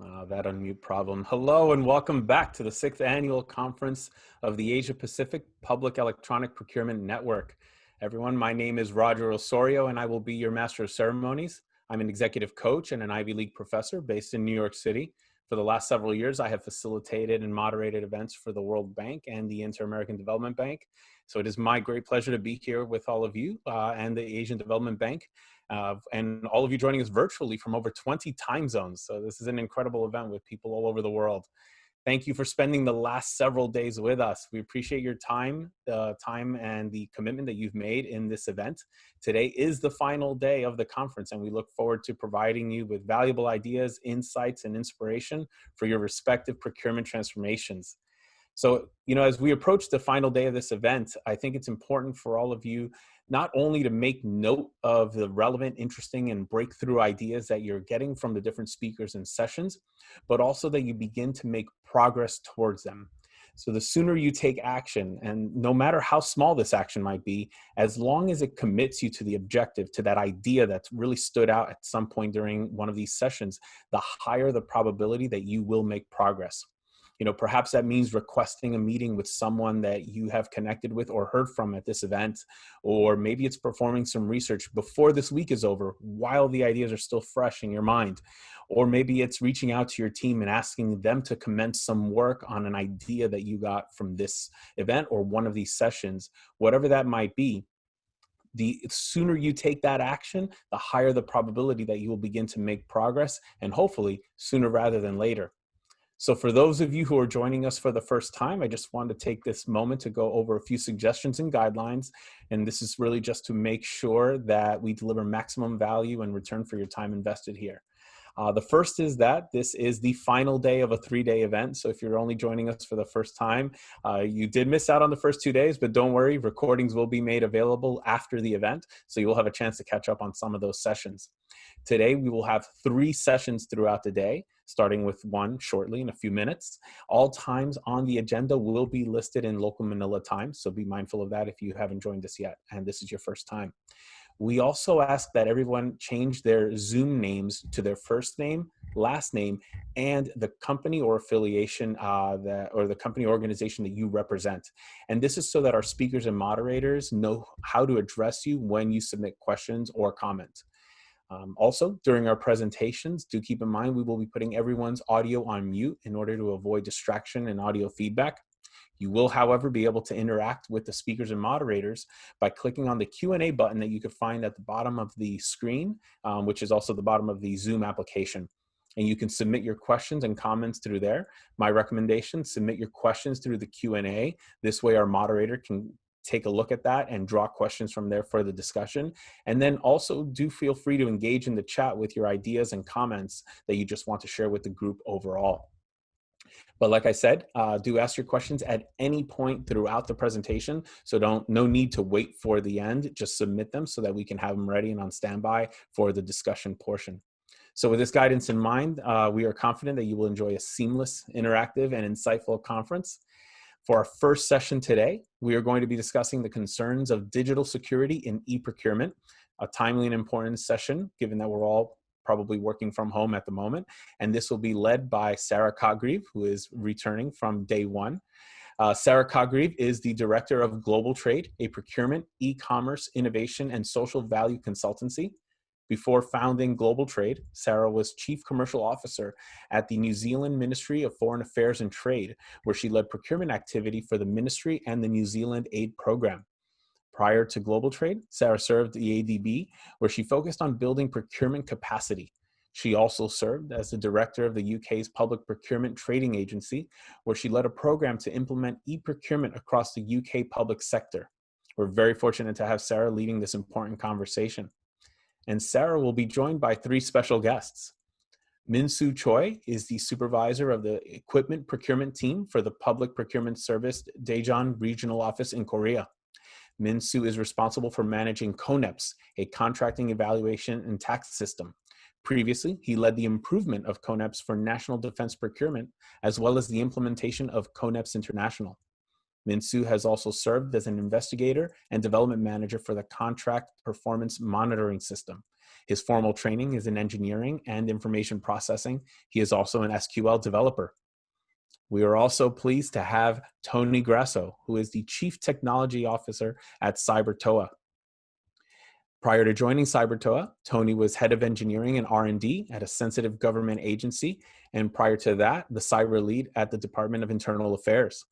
That unmute problem. Hello and welcome back to the 6th Annual Conference of the Asia Pacific Public Electronic Procurement Network. Everyone, my name is Roger Osorio and I will be your Master of Ceremonies. I'm an executive coach and an Ivy League professor based in New York City. For the last several years, I have facilitated and moderated events for the World Bank and the Inter-American Development Bank. So it is my great pleasure to be here with all of you and the Asian Development Bank. And all of you joining us virtually from over 20 time zones. So this is an incredible event with people all over the world. Thank you for spending the last several days with us. We appreciate your time, the time and the commitment that you've made in this event. Today is the final day of the conference, and we look forward to providing you with valuable ideas, insights, and inspiration for your respective procurement transformations. So, as we approach the final day of this event, I think it's important for all of you not only to make note of the relevant, interesting, and breakthrough ideas that you're getting from the different speakers and sessions, but also that you begin to make progress towards them. So the sooner you take action, and no matter how small this action might be, as long as it commits you to the objective, to that idea that's really stood out at some point during one of these sessions, the higher the probability that you will make progress. Perhaps that means requesting a meeting with someone that you have connected with or heard from at this event, or maybe it's performing some research before this week is over while the ideas are still fresh in your mind. Or maybe it's reaching out to your team and asking them to commence some work on an idea that you got from this event or one of these sessions. Whatever that might be, the sooner you take that action, the higher the probability that you will begin to make progress, and hopefully sooner rather than later. So for those of you who are joining us for the first time, I just wanted to take this moment to go over a few suggestions and guidelines. And this is really just to make sure that we deliver maximum value in return for your time invested here. The first is that this is the final day of a 3-day event. So if you're only joining us for the first time, you did miss out on the first 2 days, but don't worry, recordings will be made available after the event. So you will have a chance to catch up on some of those sessions. Today, we will have 3 sessions throughout the day, starting with one shortly in a few minutes. All times on the agenda will be listed in local Manila time, so be mindful of that if you haven't joined us yet and this is your first time. We also ask that everyone change their Zoom names to their first name, last name, and the company or affiliation or the company organization that you represent. And this is so that our speakers and moderators know how to address you when you submit questions or comments. Also, during our presentations, do keep in mind we will be putting everyone's audio on mute in order to avoid distraction and audio feedback. You will, however, be able to interact with the speakers and moderators by clicking on the Q&A button that you could find at the bottom of the screen, which is also the bottom of the Zoom application. And you can submit your questions and comments through there. My recommendation, submit your questions through the Q&A. This way our moderator can take a look at that and draw questions from there for the discussion. And then also do feel free to engage in the chat with your ideas and comments that you just want to share with the group overall. But like I said, do ask your questions at any point throughout the presentation. So no need to wait for the end, just submit them so that we can have them ready and on standby for the discussion portion. So with this guidance in mind, we are confident that you will enjoy a seamless, interactive, and insightful conference. For our first session today, we are going to be discussing the concerns of digital security in e-procurement, a timely and important session, given that we're all probably working from home at the moment. And this will be led by Sarah Coggreve, who is returning from day one. Sarah Coggreve is the Director of Global Trade, a procurement, e-commerce, innovation, and social value consultancy. Before founding Global Trade, Sarah was Chief Commercial Officer at the New Zealand Ministry of Foreign Affairs and Trade, where she led procurement activity for the ministry and the New Zealand Aid Program. Prior to Global Trade, Sarah served the ADB, where she focused on building procurement capacity. She also served as the director of the UK's Public Procurement Trading Agency, where she led a program to implement e-procurement across the UK public sector. We're very fortunate to have Sarah leading this important conversation. And Sarah will be joined by 3 special guests. Min-Soo Choi is the supervisor of the equipment procurement team for the Public Procurement Service Daejeon Regional Office in Korea. Min-Soo is responsible for managing CONEPS, a contracting evaluation and tax system. Previously, he led the improvement of CONEPS for national defense procurement, as well as the implementation of CONEPS International. Min-Soo has also served as an investigator and development manager for the Contract Performance Monitoring System. His formal training is in engineering and information processing. He is also an SQL developer. We are also pleased to have Tony Grasso, who is the Chief Technology Officer at CyberToa. Prior to joining CyberToa, Tony was head of engineering and R&D at a sensitive government agency, and prior to that, the cyber lead at the Department of Internal Affairs.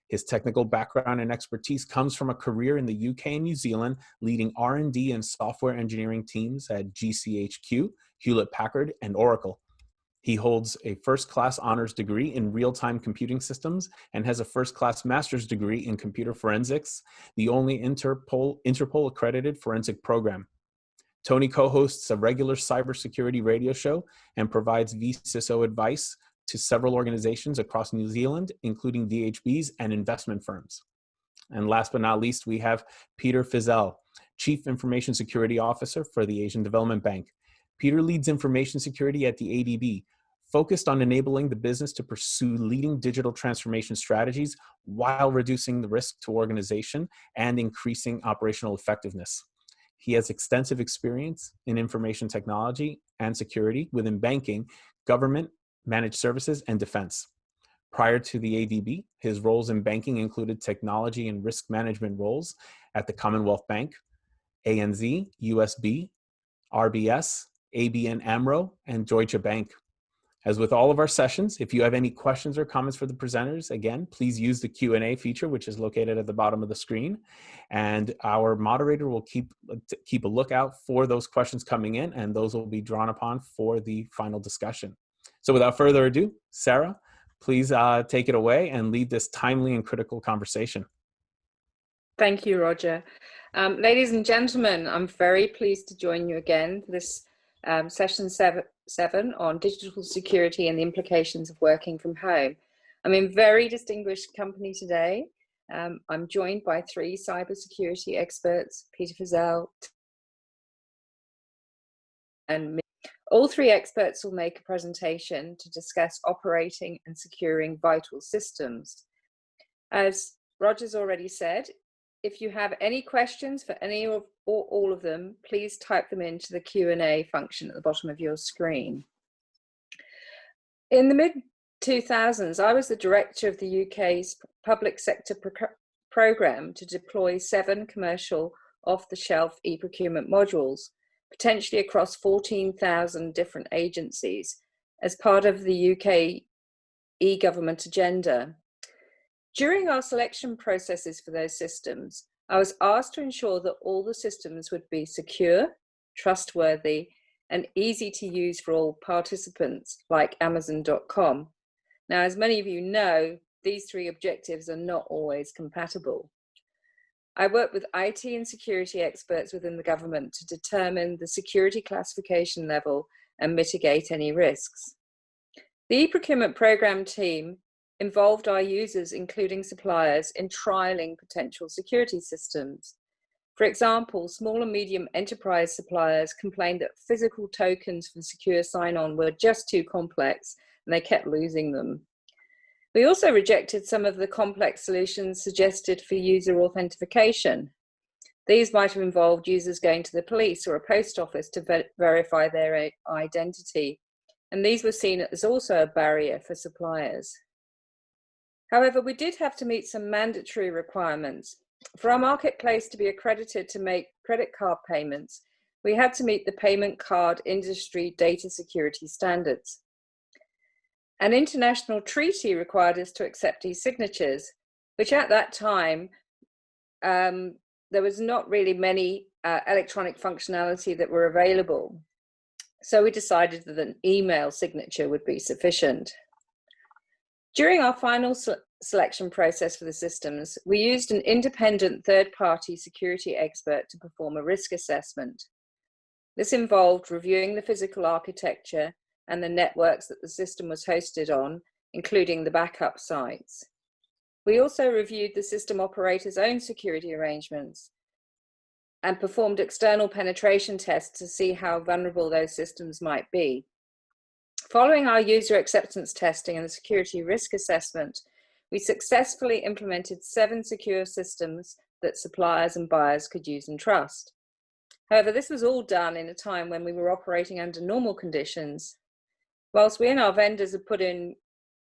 His technical background and expertise comes from a career in the UK and New Zealand, leading R&D and software engineering teams at GCHQ, Hewlett-Packard, and Oracle. He holds a first-class honors degree in real-time computing systems and has a first-class master's degree in computer forensics, the only Interpol-accredited forensic program. Tony co-hosts a regular cybersecurity radio show and provides vCISO advice to several organizations across New Zealand, including DHBs and investment firms. And last but not least, we have Peter Fizel, Chief Information Security Officer for the Asian Development Bank. Peter leads information security at the ADB, focused on enabling the business to pursue leading digital transformation strategies while reducing the risk to organization and increasing operational effectiveness. He has extensive experience in information technology and security within banking, government, managed services, and defense. Prior to the ADB, his roles in banking included technology and risk management roles at the Commonwealth Bank, ANZ, USB, RBS, ABN AMRO, and Deutsche Bank. As with all of our sessions, if you have any questions or comments for the presenters, again, please use the Q&A feature, which is located at the bottom of the screen. And our moderator will keep a lookout for those questions coming in, and those will be drawn upon for the final discussion. So without further ado, Sarah, please take it away and lead this timely and critical conversation. Thank you, Roger. Ladies and gentlemen, I'm very pleased to join you again for this session seven on digital security and the implications of working from home. I'm in very distinguished company today. I'm joined by three cybersecurity experts, Peter Fizel, and me. All three experts will make a presentation to discuss operating and securing vital systems. As Roger's already said, if you have any questions for any or all of them, please type them into the Q&A function at the bottom of your screen. In the mid-2000s, I was the director of the UK's public sector programme to deploy 7 commercial off-the-shelf e-procurement modules, potentially across 14,000 different agencies, as part of the UK e-government agenda. During our selection processes for those systems, I was asked to ensure that all the systems would be secure, trustworthy, and easy to use for all participants, like Amazon.com. Now, as many of you know, these 3 objectives are not always compatible. I work with IT and security experts within the government to determine the security classification level and mitigate any risks. The e-procurement program team involved our users, including suppliers, in trialing potential security systems. For example, small and medium enterprise suppliers complained that physical tokens for secure sign-on were just too complex and they kept losing them. We also rejected some of the complex solutions suggested for user authentication. These might have involved users going to the police or a post office to verify their identity, and these were seen as also a barrier for suppliers. However, we did have to meet some mandatory requirements. For our marketplace to be accredited to make credit card payments, we had to meet the payment card industry data security standards. An international treaty required us to accept e-signatures, which at that time, there was not really many electronic functionality that were available. So we decided that an email signature would be sufficient. During our final selection process for the systems, we used an independent third-party security expert to perform a risk assessment. This involved reviewing the physical architecture and the networks that the system was hosted on, including the backup sites. We also reviewed the system operator's own security arrangements and performed external penetration tests to see how vulnerable those systems might be. Following our user acceptance testing and the security risk assessment, we successfully implemented 7 secure systems that suppliers and buyers could use and trust. However, this was all done in a time when we were operating under normal conditions. Whilst we and our vendors have put in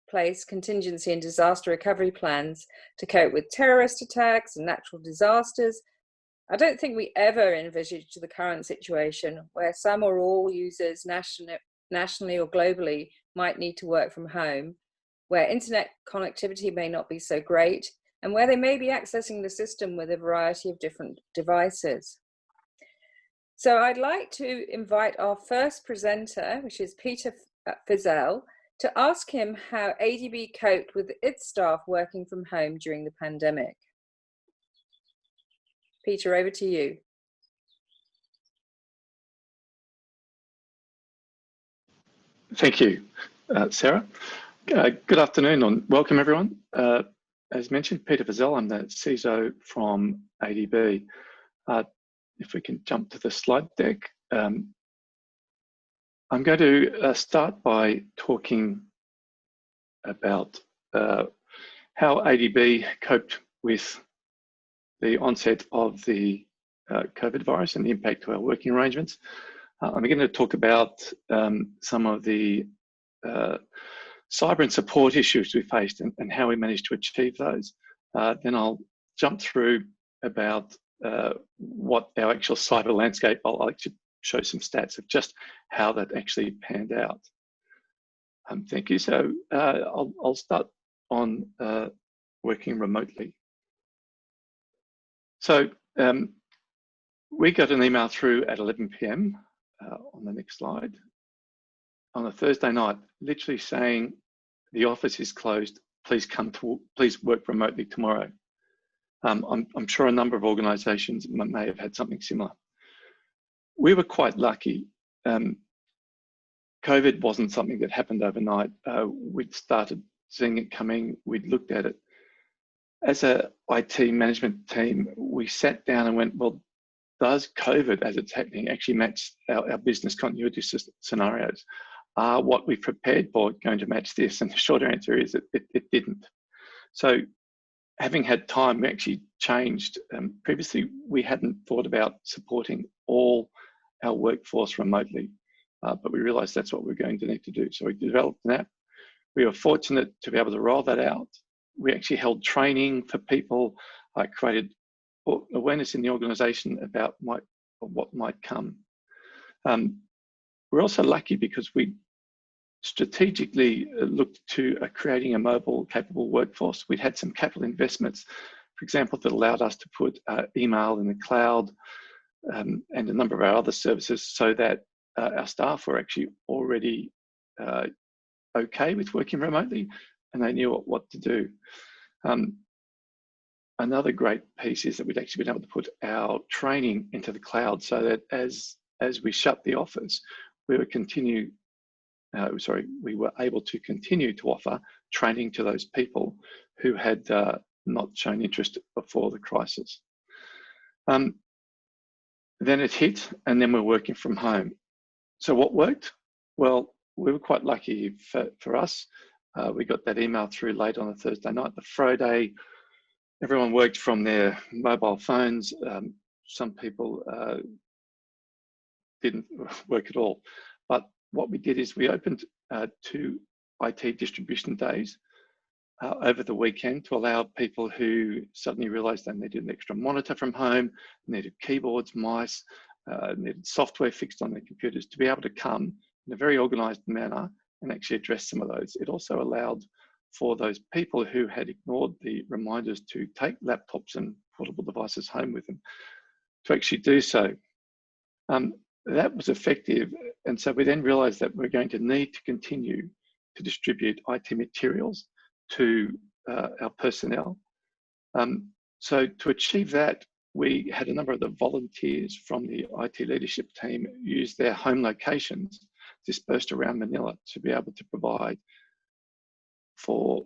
place contingency and disaster recovery plans to cope with terrorist attacks and natural disasters, I don't think we ever envisaged the current situation where some or all users nationally or globally might need to work from home, where internet connectivity may not be so great, and where they may be accessing the system with a variety of different devices. So I'd like to invite our first presenter, which is Peter Fizel, to ask him how ADB coped with its staff working from home during the pandemic. Peter, over to you. Thank you, Sarah. Good afternoon and welcome everyone. As mentioned, Peter Fizel, I'm the CISO from ADB. If we can jump to the slide deck. I'm going to start by talking about how ADB coped with the onset of the COVID virus and the impact to our working arrangements. I'm going to talk about some of the cyber and support issues we faced and how we managed to achieve those. Then I'll jump through about what our actual cyber landscape, I'll actually show some stats of just how that actually panned out. Thank you. So I'll start on working remotely. So we got an email through at 11 p.m. On the next slide, on a Thursday night, literally saying the office is closed. Please please work remotely tomorrow. I'm sure a number of organisations may have had something similar. We were quite lucky. COVID wasn't something that happened overnight. We'd started seeing it coming. We'd looked at it. As a IT management team, we sat down and went, well, does COVID, as it's happening, actually match our business continuity scenarios? Are what we prepared for going to match this? And the short answer is it didn't. So having had time, we actually changed. Previously, we hadn't thought about supporting all our workforce remotely, but we realized that's what we're going to need to do. So we developed an app. We were fortunate to be able to roll that out. We actually held training for people, created awareness in the organization about what might come. We're also lucky because we strategically looked to creating a mobile capable workforce. We'd had some capital investments, for example, that allowed us to put email in the cloud and a number of our other services so that our staff were actually already okay with working remotely and they knew what to do. Another great piece is that we've actually been able to put our training into the cloud so that as we shut the office, we were able to continue to offer training to those people who had not shown interest before the crisis. Then it hit, and then we're working from home. So what worked? Well, we were quite lucky for us. We got that email through late on a Thursday night. The Friday, everyone worked from their mobile phones. Some people didn't work at all. But what we did is we opened 2 IT distribution days over the weekend to allow people who suddenly realized they needed an extra monitor from home, needed keyboards, mice, needed software fixed on their computers to be able to come in a very organized manner and actually address some of those. It also allowed for those people who had ignored the reminders to take laptops and portable devices home with them to actually do so. That was effective. And so we then realized that we're going to need to continue to distribute IT materials to our personnel. So to achieve that, we had a number of the volunteers from the IT leadership team use their home locations dispersed around Manila to be able to provide for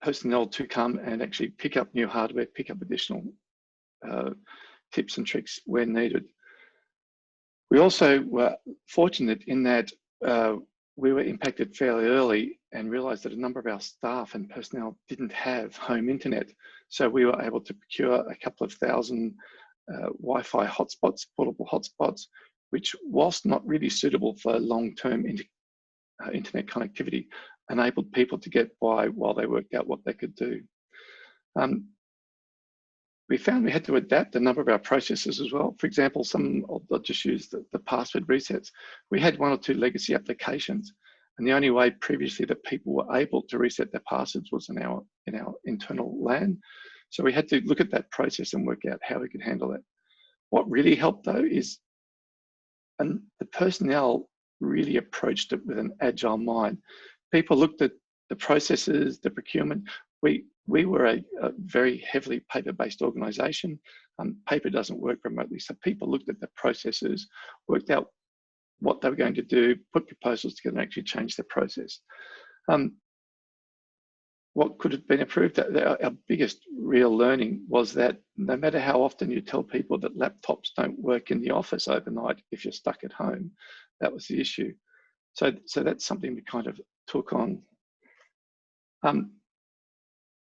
personnel to come and actually pick up new hardware, pick up additional tips and tricks where needed. We also were fortunate in that we were impacted fairly early and realized that a number of our staff and personnel didn't have home internet. So we were able to procure a couple of thousand Wi-Fi hotspots, portable hotspots, which, whilst not really suitable for long-term internet connectivity, enabled people to get by while they worked out what they could do. We found we had to adapt a number of our processes as well. For example, I'll just use the password resets. We had 1 or 2 legacy applications, and the only way previously that people were able to reset their passwords was in our internal LAN. So we had to look at that process and work out how we could handle that. What really helped though is, and the personnel really approached it with an agile mind. People looked at the processes, the procurement. We were a very heavily paper-based organisation. Paper doesn't work remotely, so people looked at the processes, worked out what they were going to do, put proposals together, and actually change the process. What could have been improved? Our biggest real learning was that no matter how often you tell people that laptops don't work in the office overnight, if you're stuck at home, that was the issue. So that's something we kind of took on.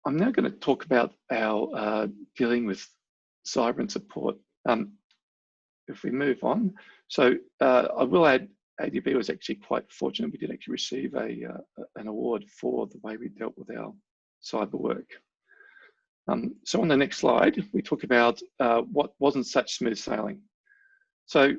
I'm now going to talk about our dealing with cyber and support. If we move on, so I will add, ADB was actually quite fortunate. We did actually receive an award for the way we dealt with our cyber work. So on the next slide, we talk about what wasn't such smooth sailing. So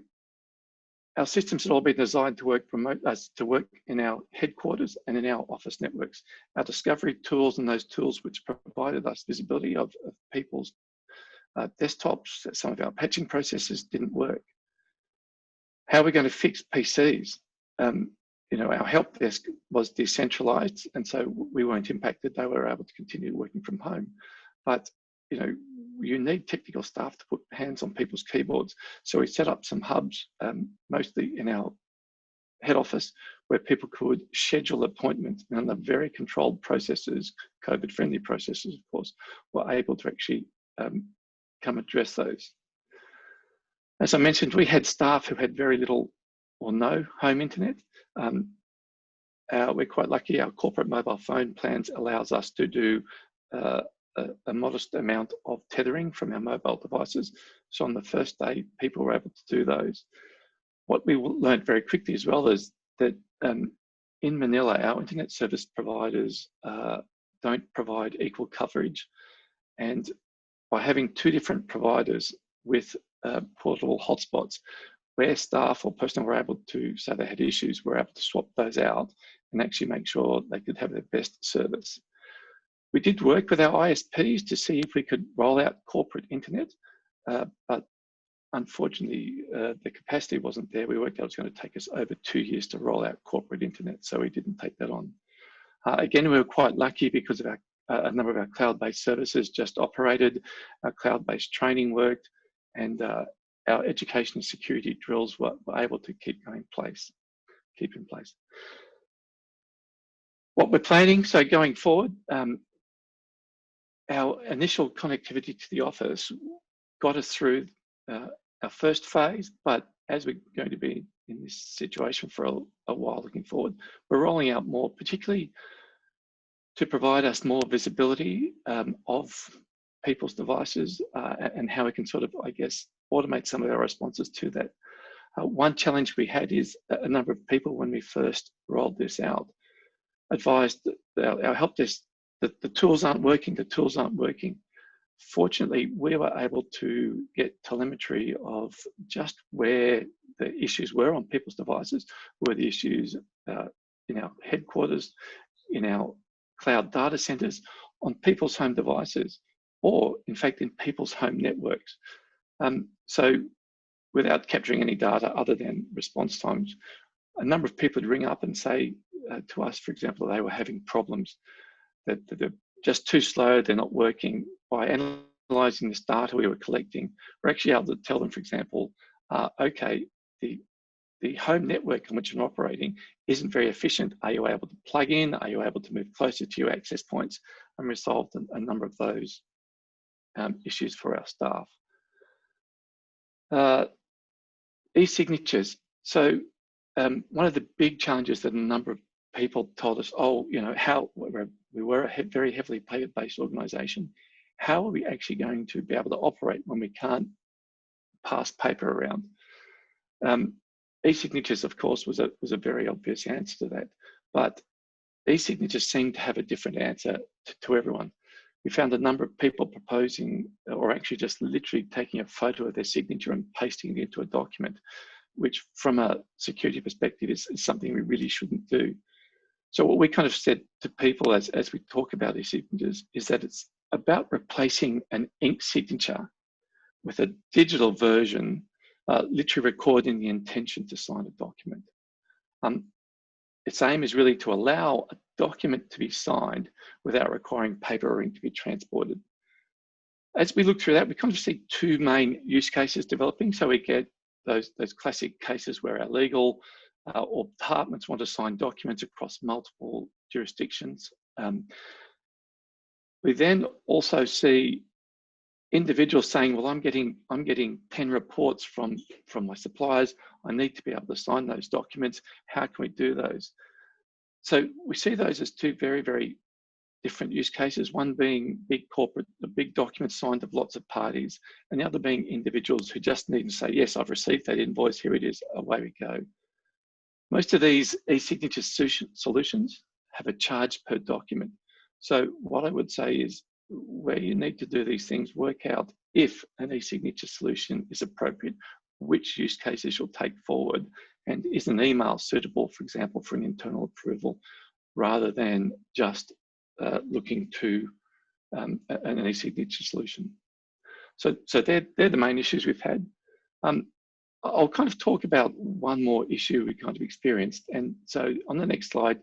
our systems had all been designed to work to work in our headquarters and in our office networks. Our discovery tools and those tools which provided us visibility of people's desktops, some of our patching processes didn't work. How are we going to fix PCs? Our help desk was decentralized, and so we weren't impacted. They were able to continue working from home. But you need technical staff to put hands on people's keyboards. So we set up some hubs, mostly in our head office, where people could schedule appointments, and the very controlled processes, COVID-friendly processes, of course, were able to actually come address those. As I mentioned, we had staff who had very little or no home internet. We're quite lucky. Our corporate mobile phone plans allows us to do a modest amount of tethering from our mobile devices. So on the first day, people were able to do those. What we learned very quickly as well is that in Manila, our internet service providers don't provide equal coverage. And by having 2 different providers with portable hotspots, where staff or personnel were able to say they had issues, we're able to swap those out and actually make sure they could have their best service. We did work with our ISPs to see if we could roll out corporate internet, but unfortunately, the capacity wasn't there. We worked out it was going to take us over 2 years to roll out corporate internet, so we didn't take that on. Again, we were quite lucky because of a number of our cloud-based services just operated, our cloud-based training worked, and our education and security drills were able to keep in place. What we're planning, so going forward, our initial connectivity to the office got us through our first phase, but as we're going to be in this situation for a while looking forward, we're rolling out more, particularly to provide us more visibility of people's devices and how we can sort of, I guess, automate some of our responses to that. One challenge we had is a number of people, when we first rolled this out, advised that our help desk that the tools aren't working. Fortunately, we were able to get telemetry of just where the issues were on people's devices, where the issues in our headquarters, in our cloud data centers, on people's home devices, or in fact in people's home networks. So without capturing any data other than response times, a number of people would ring up and say to us, for example, they were having problems, that they're just too slow, they're not working. By analysing this data we were collecting, we're actually able to tell them, for example, okay, the home network on which you're operating isn't very efficient. Are you able to plug in? Are you able to move closer to your access points? And resolved a number of those issues for our staff. E-signatures. So one of the big challenges that a number of people told us, we were a very heavily paper-based organisation. How are we actually going to be able to operate when we can't pass paper around. E-signatures, of course, was a very obvious answer to that, but e-signatures seemed to have a different answer to everyone. We found a number of people proposing, or actually just literally taking a photo of their signature and pasting it into a document, which from a security perspective is something we really shouldn't do. So what we kind of said to people as we talk about e-signatures is that it's about replacing an ink signature with a digital version, literally recording the intention to sign a document. Its aim is really to allow a document to be signed without requiring paper or ink to be transported. As we look through that, we kind of see two main use cases developing. So we get those classic cases where our legal or departments want to sign documents across multiple jurisdictions. We then also see individuals saying, well, I'm getting 10 reports from my suppliers. I need to be able to sign those documents. How can we do those? So we see those as two very, very different use cases, one being big corporate, the big documents signed of lots of parties, and the other being individuals who just need to say, yes, I've received that invoice, here it is, away we go. Most of these e-signature solutions have a charge per document. So what I would say is, where you need to do these things, work out if an e-signature solution is appropriate, which use cases you'll take forward, and is an email suitable, for example, for an internal approval, rather than just looking to an e-signature solution. So they're the main issues we've had. I'll kind of talk about one more issue we kind of experienced. And so on the next slide,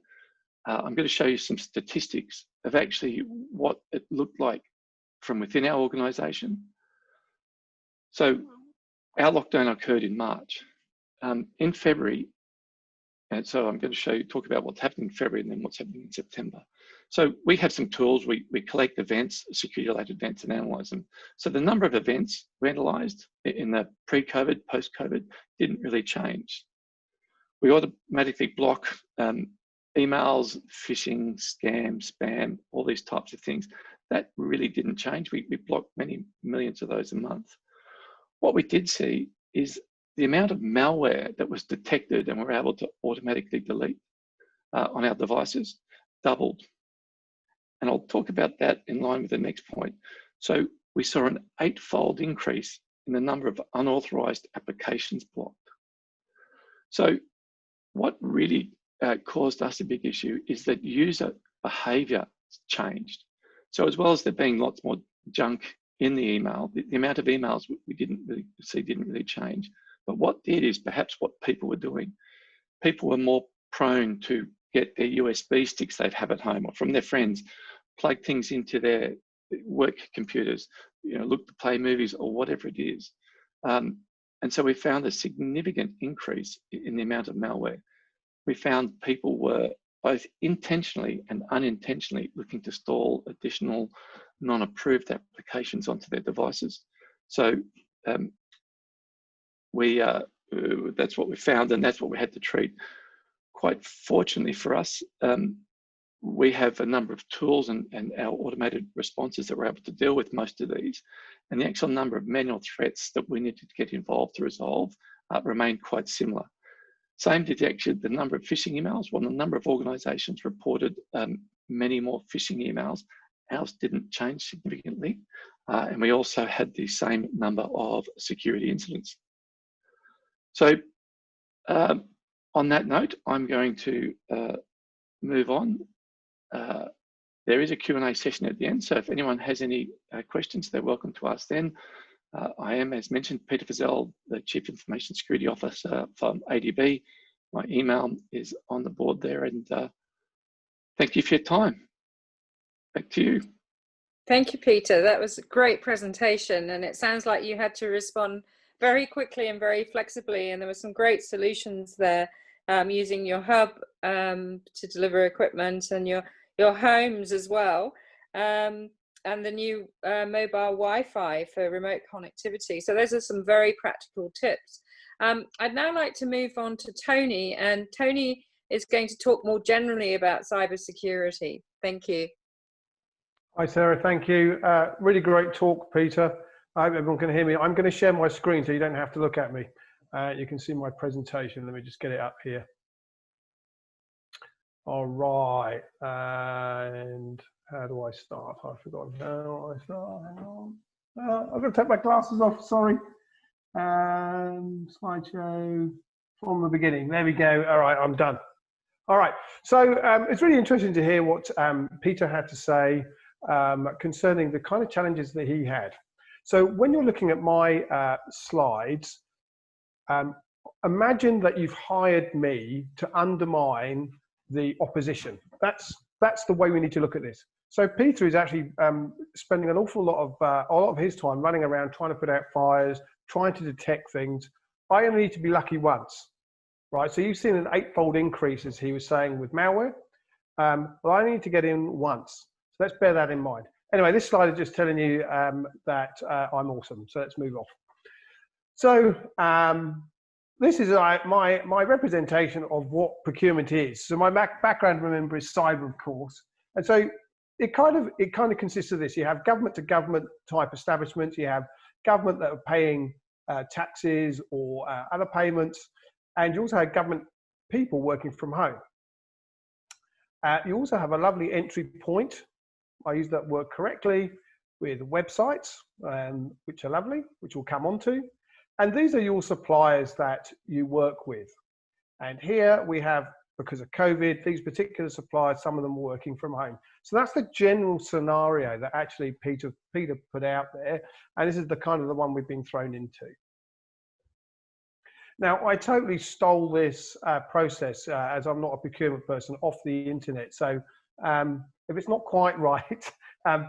I'm going to show you some statistics of actually what it looked like from within our organisation. So our lockdown occurred in March. In February, and so I'm going to talk about what's happening in February and then what's happening in September. So we have some tools, we collect events, security-related events, and analyse them. So the number of events we analysed in the pre-COVID, post-COVID didn't really change. We automatically block emails, phishing, scam, spam, all these types of things. That really didn't change. We blocked many millions of those a month. What we did see is the amount of malware that was detected and we're able to automatically delete on our devices doubled. And I'll talk about that in line with the next point. So we saw an 8-fold increase in the number of unauthorized applications blocked. So what really caused us a big issue is that user behavior changed. So as well as there being lots more junk in the email, the amount of emails we didn't really change. But what did is perhaps what people were doing. People were more prone to get their USB sticks they'd have at home or from their friends, plug things into their work computers, look to play movies or whatever it is. And so we found a significant increase in the amount of malware. We found people were both intentionally and unintentionally looking to install additional non-approved applications onto their devices. So that's what we found, and that's what we had to treat. Quite fortunately for us, we have a number of tools and our automated responses that were able to deal with most of these. And the actual number of manual threats that we needed to get involved to resolve remained quite similar. Same did actually the number of phishing emails. Well, the number of organisations reported many more phishing emails. Ours didn't change significantly. And we also had the same number of security incidents. So on that note, I'm going to move on. There is a Q&A session at the end, so if anyone has any questions, they're welcome to ask then. I am, as mentioned, Peter Fazell, the Chief Information Security Officer from ADB. My email is on the board there, and thank you for your time. Back to you. Thank you, Peter. That was a great presentation, and it sounds like you had to respond very quickly and very flexibly, and there were some great solutions there using your hub to deliver equipment and your homes as well, and the new mobile Wi-Fi for remote connectivity. So those are some very practical tips. I'd now like to move on to Tony, and Tony is going to talk more generally about cybersecurity. Thank you. Hi, Sarah. Thank you. Really great talk, Peter. I hope everyone can hear me. I'm going to share my screen so you don't have to look at me. You can see my presentation. Let me just get it up here. All right. And how do I start? I've forgotten how I start. Hang on. I've got to take my glasses off. Sorry. Slideshow from the beginning. There we go. All right, I'm done. All right. So it's really interesting to hear what Peter had to say concerning the kind of challenges that he had. So when you're looking at my slides, imagine that you've hired me to undermine the opposition. That's the way we need to look at this. So Peter is actually spending an awful lot of his time running around trying to put out fires, trying to detect things. I only need to be lucky once, right? So you've seen an 8-fold increase, as he was saying, with malware. But I need to get in once. So let's bear that in mind. Anyway, this slide is just telling you that I'm awesome. So let's move off. So this is my representation of what procurement is. So my background, remember, is cyber, of course. And so it kind of consists of this. You have government to government type establishments. You have government that are paying taxes or other payments. And you also have government people working from home. You also have a lovely entry point. I use that word correctly, with websites, which are lovely, which we'll come on to. And these are your suppliers that you work with. And here we have, because of COVID, these particular suppliers, some of them are working from home. So that's the general scenario that actually Peter put out there. And this is the kind of the one we've been thrown into. Now, I totally stole this process, as I'm not a procurement person, off the internet. So if it's not quite right,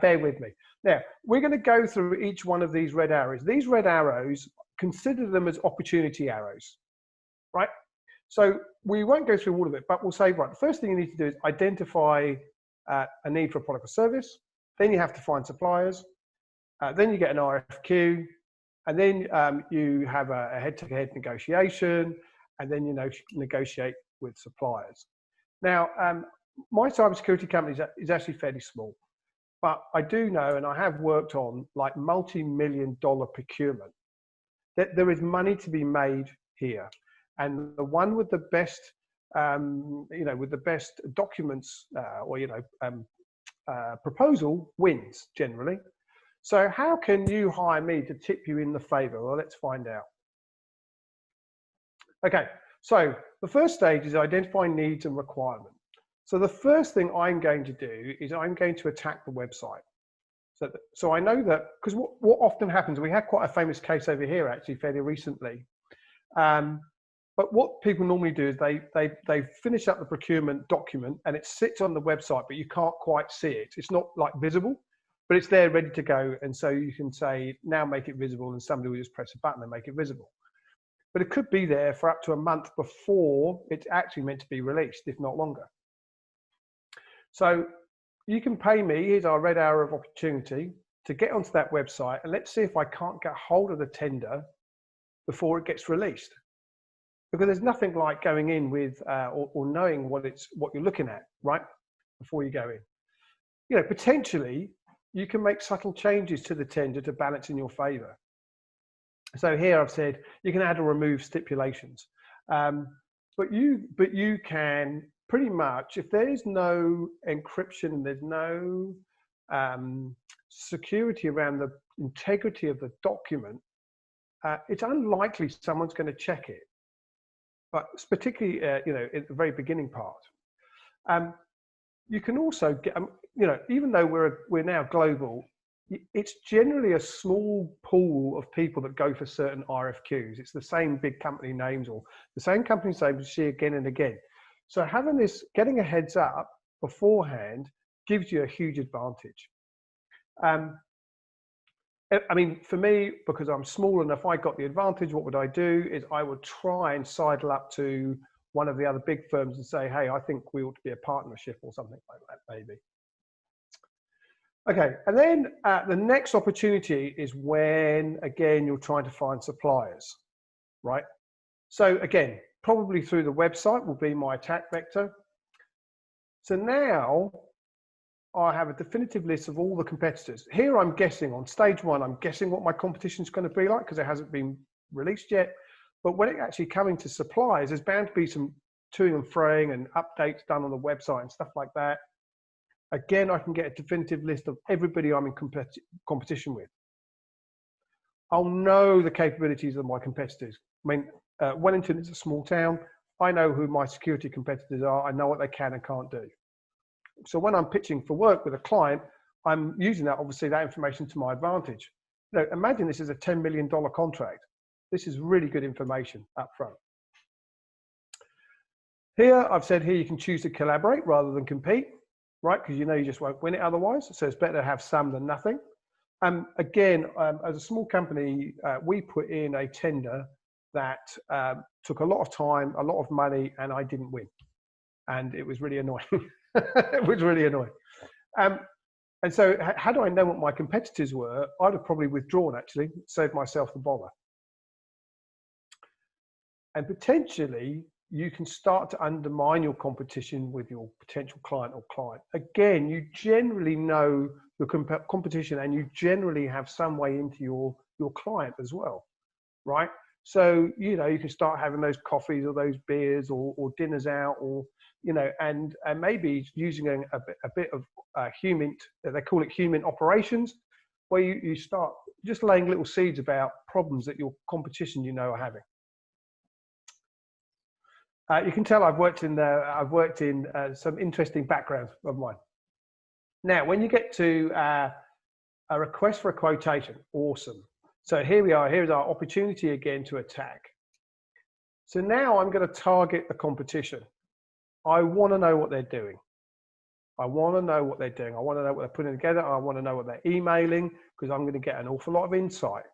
bear with me. Now, we're going to go through each one of these red arrows. These red arrows, consider them as opportunity arrows, right? So we won't go through all of it, but we'll say, right, the first thing you need to do is identify a need for a product or service. Then you have to find suppliers. Then you get an RFQ. And then you have a head-to-head negotiation, and then you negotiate with suppliers. Now, my cybersecurity company is actually fairly small, but I do know, and I have worked on like multi-million-dollar procurement, that there is money to be made here, and the one with the best, with the best documents proposal wins generally. So how can you hire me to tip you in the favor? Well, let's find out. Okay, so the first stage is identifying needs and requirements. So the first thing I'm going to do is I'm going to attack the website. So I know that, because what often happens, we had quite a famous case over here actually fairly recently. But what people normally do is they finish up the procurement document and it sits on the website, but you can't quite see it. It's not like visible, but it's there ready to go. And so you can say, now make it visible, and somebody will just press a button and make it visible. But it could be there for up to a month before it's actually meant to be released, if not longer. So you can pay me, here's our red arrow of opportunity, to get onto that website, and let's see if I can't get hold of the tender before it gets released. Because there's nothing like going in with, or knowing what you're looking at, right, before you go in. Potentially, you can make subtle changes to the tender to balance in your favor. So here I've said you can add or remove stipulations, but you can pretty much, if there is no encryption, there's no security around the integrity of the document, it's unlikely someone's going to check it. But particularly, at the very beginning part. You can also get, even though we're now global, it's generally a small pool of people that go for certain RFQs. It's the same big company names or the same company names you see again and again. So getting a heads up beforehand gives you a huge advantage. For me, because I'm small enough, I got the advantage. What would I do is I would try and sidle up to one of the other big firms and say, hey, I think we ought to be a partnership or something like that, maybe. Okay, and then the next opportunity is when, again, you're trying to find suppliers, right? So again, probably through the website will be my attack vector. So now I have a definitive list of all the competitors. Here I'm guessing on stage one, I'm guessing what my competition is going to be like because it hasn't been released yet. But when it actually coming to suppliers, there's bound to be some toing and froing and updates done on the website and stuff like that. Again, I can get a definitive list of everybody I'm in competition with. I'll know the capabilities of my competitors. I mean, Wellington is a small town. I know who my security competitors are. I know what they can and can't do. So when I'm pitching for work with a client, I'm using that, obviously, that information to my advantage. You know, imagine this is a $10 million contract. This is really good information up front. Here, I've said here you can choose to collaborate rather than compete, right? Because you know you just won't win it otherwise. So it's better to have some than nothing. Again, as a small company, we put in a tender that took a lot of time, a lot of money, and I didn't win. And it was really annoying. It was really annoying. And so how do I know what my competitors were? I'd have probably withdrawn, actually, saved myself the bother. And potentially, you can start to undermine your competition with your potential client or client. Again, you generally know your competition and you generally have some way into your client as well, right? So, you know, you can start having those coffees or those beers or dinners out or, you know, and maybe using a bit of human, they call it human operations, where you start just laying little seeds about problems that your competition, you know, are having. You can tell I've worked in some interesting backgrounds of mine. Now, when you get to a request for a quotation, awesome. So here we are, here's our opportunity again to attack. So now I'm going to target the competition. I want to know what they're doing. I want to know what they're doing. I want to know what they're putting together. I want to know what they're emailing because I'm going to get an awful lot of insight.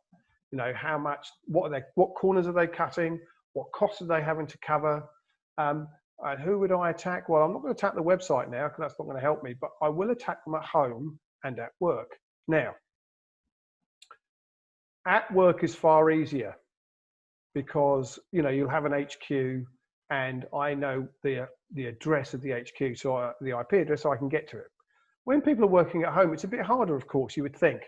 You know, how much, what corners are they cutting? What costs are they having to cover? And who would I attack? Well, I'm not going to attack the website now because that's not going to help me, but I will attack them at home and at work. Now, at work is far easier because, you know, you'll have an HQ and I know the address of the HQ, so the IP address, so I can get to it. When people are working at home, it's a bit harder, of course, you would think,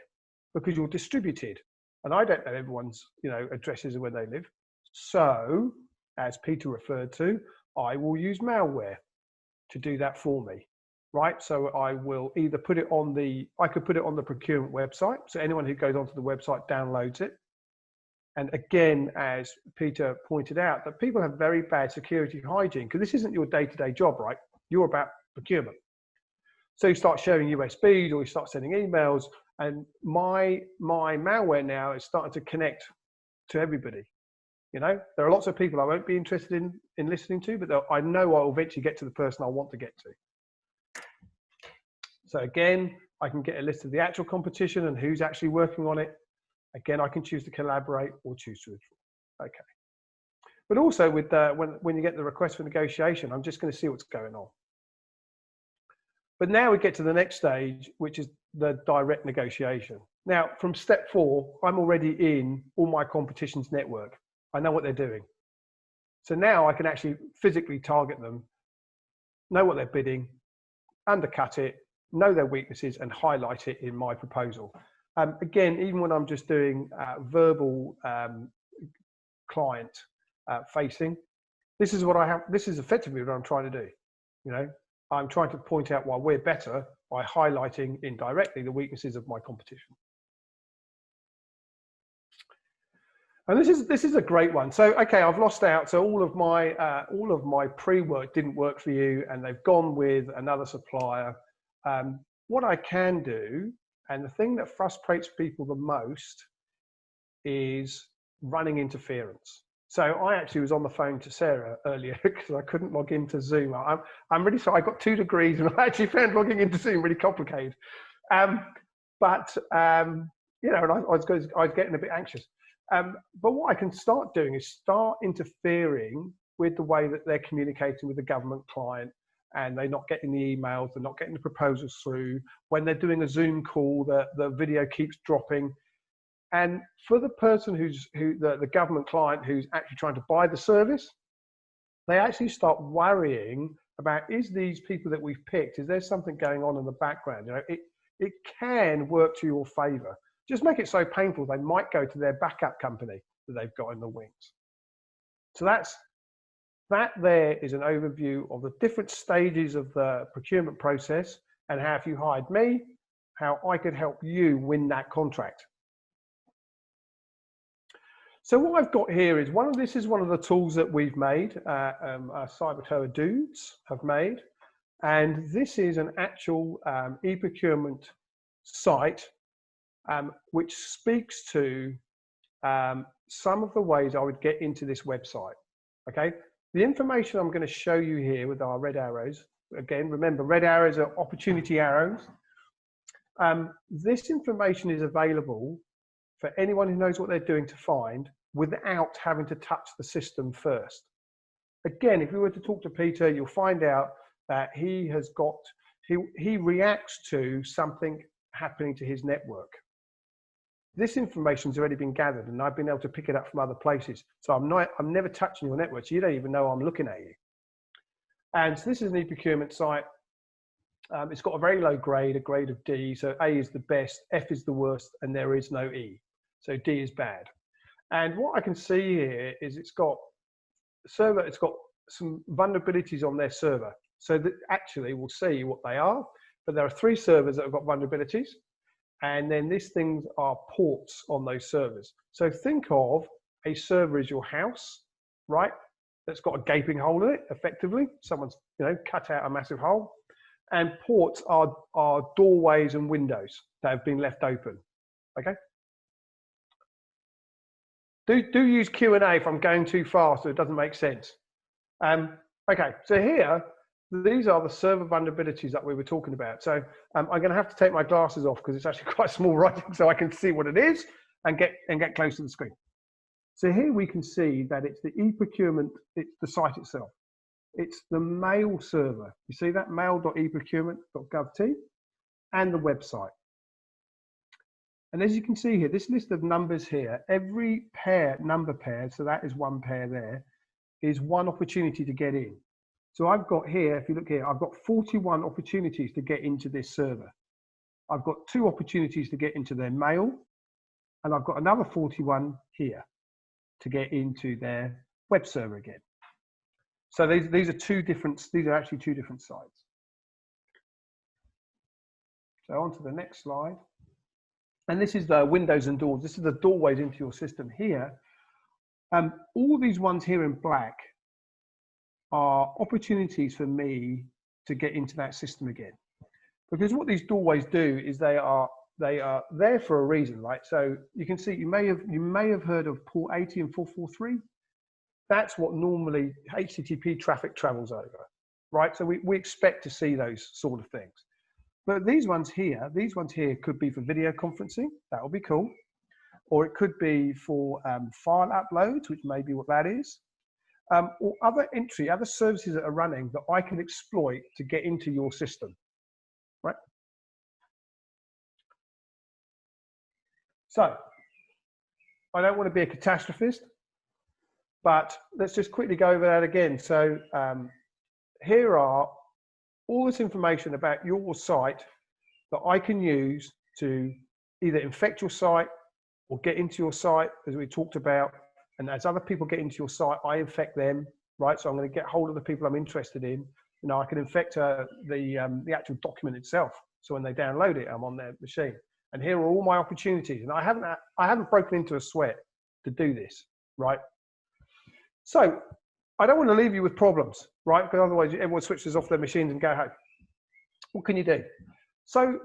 because you're distributed. And I don't know everyone's, you know, addresses of where they live. So, as Peter referred to, I will use malware to do that for me, right? So I will either put it on I could put it on the procurement website. So anyone who goes onto the website downloads it. And again, as Peter pointed out, that people have very bad security hygiene because this isn't your day-to-day job, right? You're about procurement. So you start sharing USBs or you start sending emails, and my malware now is starting to connect to everybody. You know, there are lots of people I won't be interested in listening to, but I know I'll eventually get to the person I want to get to. So again, I can get a list of the actual competition and who's actually working on it. Again, I can choose to collaborate or choose to withdraw. Okay. But also with when you get the request for negotiation, I'm just going to see what's going on. But now we get to the next stage, which is the direct negotiation. Now, from step 4, I'm already in all my competition's network. I know what they're doing. So now I can actually physically target them, know what they're bidding, undercut it, know their weaknesses, and highlight it in my proposal. Again, even when I'm just doing verbal client facing, this is what I have. This is effectively what I'm trying to do. You know, I'm trying to point out why we're better by highlighting indirectly the weaknesses of my competition. And this is a great one. So, okay, I've lost out. So all of my pre-work didn't work for you, and they've gone with another supplier. What I can do, and the thing that frustrates people the most, is running interference. So I actually was on the phone to Sarah earlier because I couldn't log into Zoom. I'm really sorry. I got 2 degrees, and I actually found logging into Zoom really complicated. But you know, and I was getting a bit anxious. But what I can start doing is start interfering with the way that they're communicating with the government client, and they're not getting the emails, they're not getting the proposals through. When they're doing a Zoom call, the video keeps dropping. And for the person the government client who's actually trying to buy the service, they actually start worrying about, is these people that we've picked, is there something going on in the background? You know, it can work to your favor. Just make it so painful, they might go to their backup company that they've got in the wings. So that there is an overview of the different stages of the procurement process, and how, if you hired me, how I could help you win that contract. So what I've got here is this is one of the tools that we've made, our Cybertoa dudes have made. And this is an actual e-procurement site, which speaks to some of the ways I would get into this website. Okay, the information I'm going to show you here with our red arrows, again, remember, red arrows are opportunity arrows. This information is available for anyone who knows what they're doing to find, without having to touch the system first. Again, if we were to talk to Peter, you'll find out that he reacts to something happening to his network. This information's already been gathered, and I've been able to pick it up from other places. So I'm never touching your network, so you don't even know I'm looking at you. And so this is an e-procurement site. It's got a very low grade, a grade of D. So A is the best, F is the worst, and there is no E. So D is bad. And what I can see here is it's got some vulnerabilities on their server. So that actually we'll see what they are, but there are 3 servers that have got vulnerabilities. And then these things are ports on those servers. So think of a server as your house, right? That's got a gaping hole in it, effectively. Someone's, cut out a massive hole. And ports are doorways and windows that have been left open, okay? Do use Q&A if I'm going too fast or it doesn't make sense. Okay, so here, these are the server vulnerabilities that we were talking about. So I'm going to have to take my glasses off because it's actually quite small writing, so I can see what it is and get close to the screen. So here we can see that it's the e-procurement, it's the site itself. It's the mail server. You see that, mail.eprocurement.gov.t, and the website. And as you can see here, this list of numbers here, every number pair, so that is 1 pair there, is 1 opportunity to get in. So I've got here, if you look here, I've got 41 opportunities to get into this server. I've got 2 opportunities to get into their mail, and I've got another 41 here to get into their web server again. So these are actually 2 different sites. So on to the next slide. And this is the windows and doors. This is the doorways into your system here. All these ones here in black are opportunities for me to get into that system again. Because what these doorways do is they are there for a reason, right? So you can see, you may have heard of port 80 and 443. That's what normally HTTP traffic travels over, right? So we expect to see those sort of things. But these ones here could be for video conferencing. That would be cool. Or it could be for file uploads, which may be what that is. Or other services that are running that I can exploit to get into your system, right? So I don't want to be a catastrophist, but let's just quickly go over that again. So here are all this information about your site that I can use to either infect your site or get into your site, as we talked about. And as other people get into your site, I infect them, right? So I'm going to get hold of the people I'm interested in. I can infect the actual document itself. So when they download it, I'm on their machine. And here are all my opportunities. And I haven't broken into a sweat to do this, right? So I don't want to leave you with problems, right? Because otherwise everyone switches off their machines and go home. What can you do? So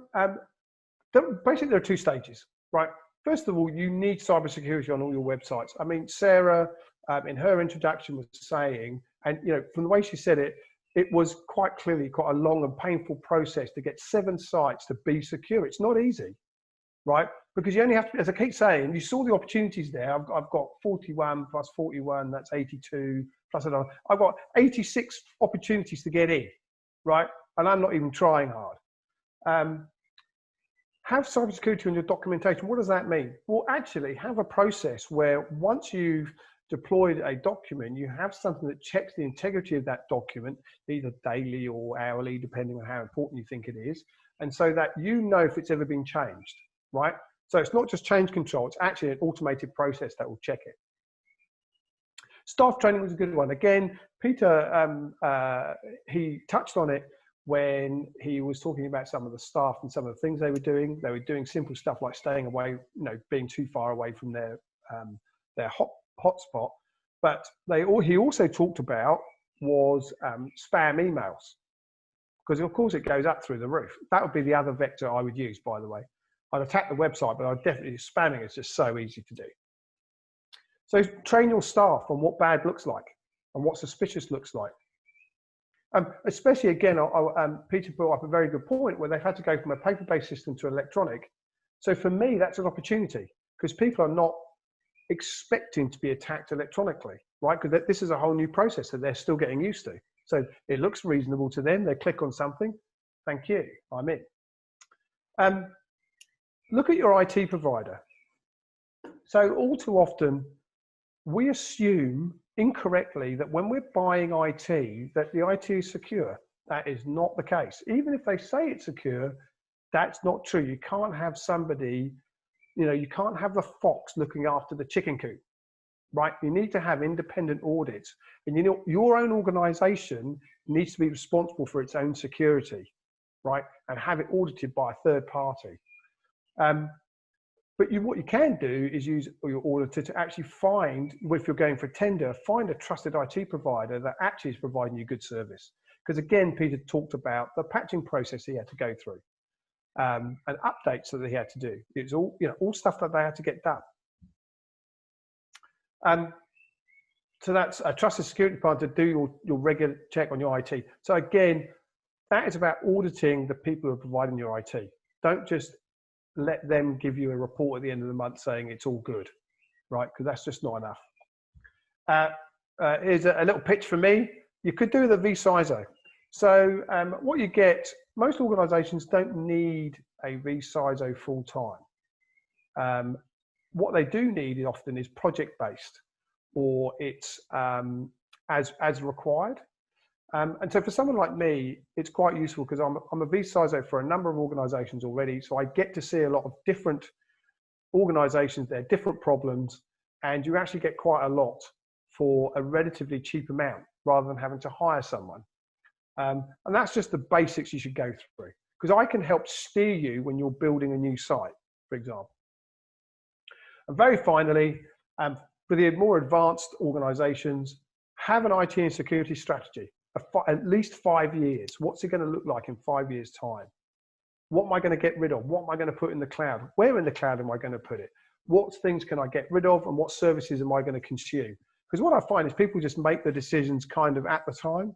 basically there are 2 stages, right? First of all, you need cybersecurity on all your websites. I mean, Sarah, in her introduction was saying, and from the way she said it, it was quite clearly quite a long and painful process to get 7 sites to be secure. It's not easy, right? Because you only have to, as I keep saying, you saw the opportunities there. I've got 41 plus 41, that's 82 plus another. I've got 86 opportunities to get in, right? And I'm not even trying hard. Have cybersecurity on your documentation. What does that mean? Well, actually have a process where once you've deployed a document, you have something that checks the integrity of that document, either daily or hourly, depending on how important you think it is. And so that you know if it's ever been changed, right? So it's not just change control, it's actually an automated process that will check it. Staff training was a good one. Again, Peter, he touched on it when he was talking about some of the staff and some of the things they were doing. They were doing simple stuff like staying away, being too far away from their hotspot. But he also talked about was spam emails, because of course it goes up through the roof. That would be the other vector I would use, by the way. I'd attack the website, but I'd definitely, spamming is just so easy to do. So train your staff on what bad looks like and what suspicious looks like. Especially again, Peter brought up a very good point where they've had to go from a paper-based system to electronic. So for me, that's an opportunity, because people are not expecting to be attacked electronically, right? Because this is a whole new process that they're still getting used to. So it looks reasonable to them. They click on something. Thank you, I'm in. Look at your IT provider. So all too often, we assume incorrectly that when we're buying IT, that the IT is secure. That is not the case. Even if they say it's secure, that's not true. You can't have somebody, you can't have the fox looking after the chicken coop, right? You need to have independent audits. And your own organization needs to be responsible for its own security, right? And have it audited by a third party. But what you can do is use your auditor to actually find, if you're going for a tender, find a trusted IT provider that actually is providing you good service. Because again, Peter talked about the patching process he had to go through, and updates that he had to do. It's all, all stuff that they had to get done. So that's a trusted security partner to do your regular check on your IT. So again, that is about auditing the people who are providing your IT. Don't just let them give you a report at the end of the month saying it's all good, right? Because that's just not enough. Here's a little pitch for me. You could do the vCISO. So what you get, most organizations don't need a vCISO full time. What they do need often is project-based, or it's as required. And so for someone like me, it's quite useful because I'm a vCISO for a number of organizations already. So I get to see a lot of different organizations, their different problems, and you actually get quite a lot for a relatively cheap amount rather than having to hire someone. And that's just the basics you should go through, because I can help steer you when you're building a new site, for example. And very finally, for the more advanced organizations, have an IT and security strategy. At least 5 years. What's it going to look like in 5 years' time? What am I going to get rid of? What am I going to put in the cloud? Where in the cloud am I going to put it? What things can I get rid of, and what services am I going to consume? Because what I find is people just make the decisions kind of at the time,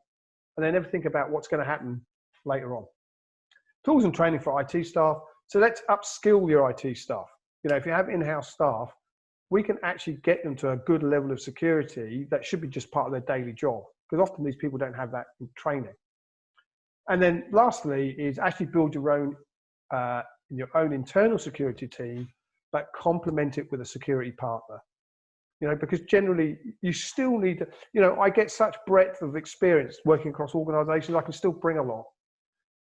and they never think about what's going to happen later on. Tools and training for IT staff. So let's upskill your IT staff. If you have in-house staff, we can actually get them to a good level of security that should be just part of their daily job, because often these people don't have that in training. And then lastly is actually build your own internal security team, but complement it with a security partner. Because generally you still need to, I get such breadth of experience working across organizations, I can still bring a lot.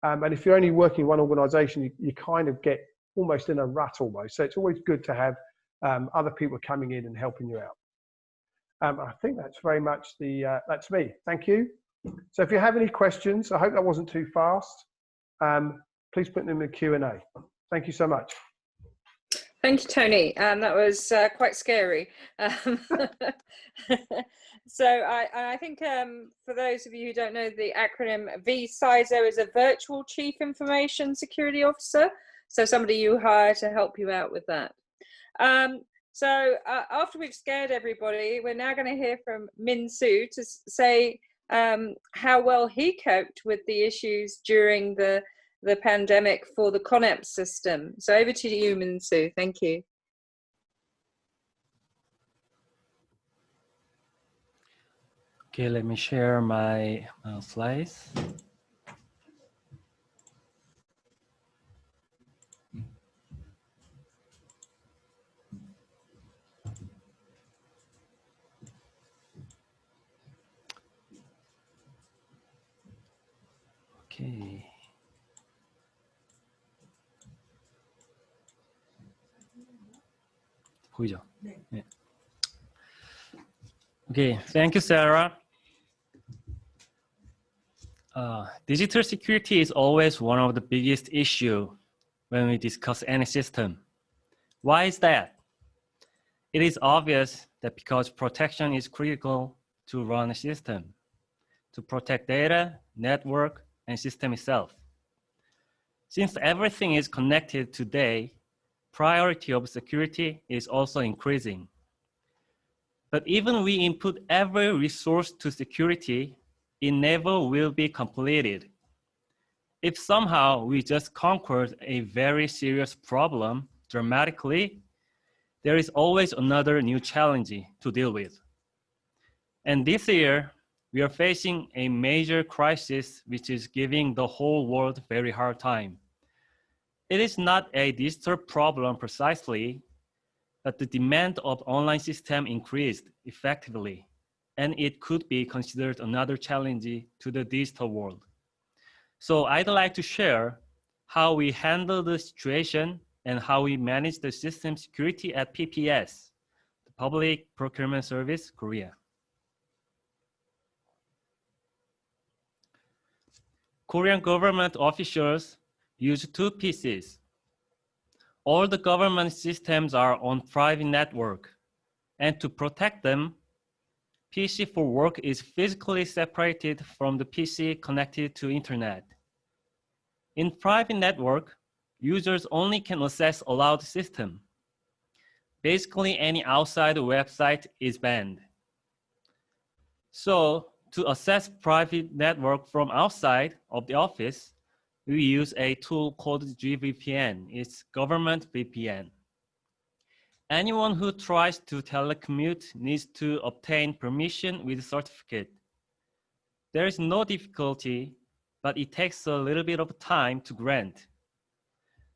And if you're only working in one organization, you kind of get almost in a rut almost. So it's always good to have other people coming in and helping you out. I think that's very much that's me. Thank you. So if you have any questions, I hope that wasn't too fast. Please put them in the Q&A. Thank you so much. Thank you, Tony. That was quite scary. So I think for those of you who don't know the acronym, vCISO is a Virtual Chief Information Security Officer. So somebody you hire to help you out with that. So after we've scared everybody, we're now going to hear from Min Soo to say how well he coped with the issues during the pandemic for the CONEP system. So over to you, Min Soo. Thank you. Okay, let me share my slides. Okay. 보이죠? 네. Okay, thank you, Sarah. Digital security is always one of the biggest issues when we discuss any system. Why is that? It is obvious that because protection is critical to run a system, to protect data, network, and system itself. Since everything is connected today, priority of security is also increasing. But even we input every resource to security, it never will be completed. If somehow we just conquered a very serious problem dramatically, there is always another new challenge to deal with. And this year, we are facing a major crisis which is giving the whole world a very hard time. It is not a digital problem precisely, but the demand of online system increased effectively, and it could be considered another challenge to the digital world. So I'd like to share how we handle the situation and how we manage the system security at PPS, the Public Procurement Service, Korea. Korean government officials use two PCs. All the government systems are on private network, and to protect them, PC for work is physically separated from the PC connected to internet. In private network, users only can access allowed system. Basically, any outside website is banned. So to access private network from outside of the office, we use a tool called GVPN. It's government VPN. Anyone who tries to telecommute needs to obtain permission with certificate. There is no difficulty, but it takes a little bit of time to grant.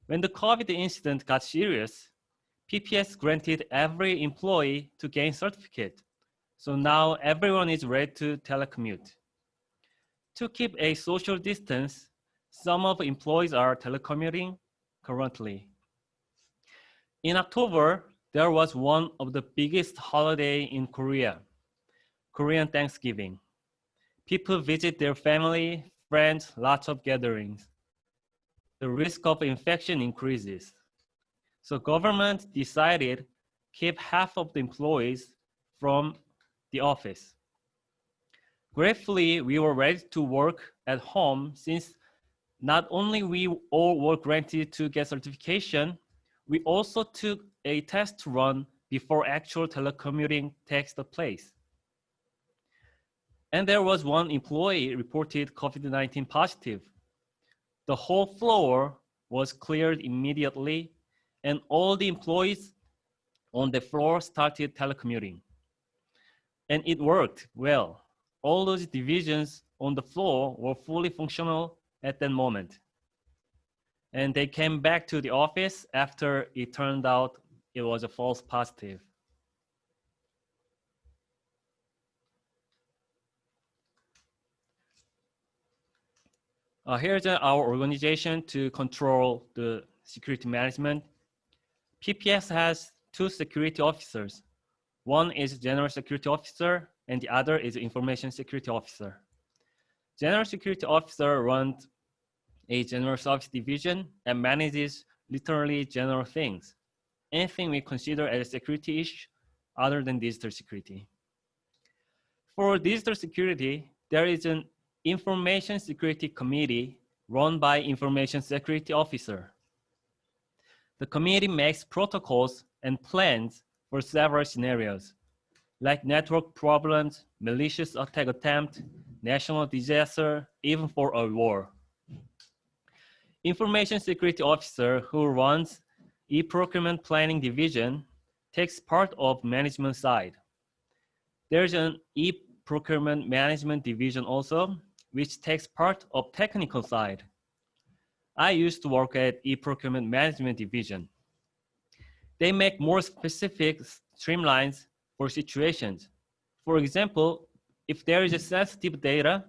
When the COVID incident got serious, PPS granted every employee to gain certificate. So now everyone is ready to telecommute. To keep a social distance, some of the employees are telecommuting currently. In October, there was one of the biggest holiday in Korea, Korean Thanksgiving. People visit their family, friends, lots of gatherings. The risk of infection increases. So government decided keep half of the employees from the office. Gratefully, we were ready to work at home since not only we all were granted to get certification, we also took a test run before actual telecommuting takes place. And there was one employee reported COVID-19 positive. The whole floor was cleared immediately, and all the employees on the floor started telecommuting. And it worked well. All those divisions on the floor were fully functional at that moment. And they came back to the office after it turned out it was a false positive. Here's our organization to control the security management. PPS has two security officers. One is General Security Officer and the other is Information Security Officer. General Security Officer runs a general service division and manages literally general things. Anything we consider as a security issue other than digital security. For digital security, there is an Information Security Committee run by Information Security Officer. The committee makes protocols and plans for several scenarios, like network problems, malicious attack attempt, national disaster, even for a war. Information Security Officer, who runs e-procurement planning division, takes part of management side. There's an e-procurement management division also, which takes part of technical side. I used to work at e-procurement management division. They make more specific streamlines for situations. For example, if there is a sensitive data,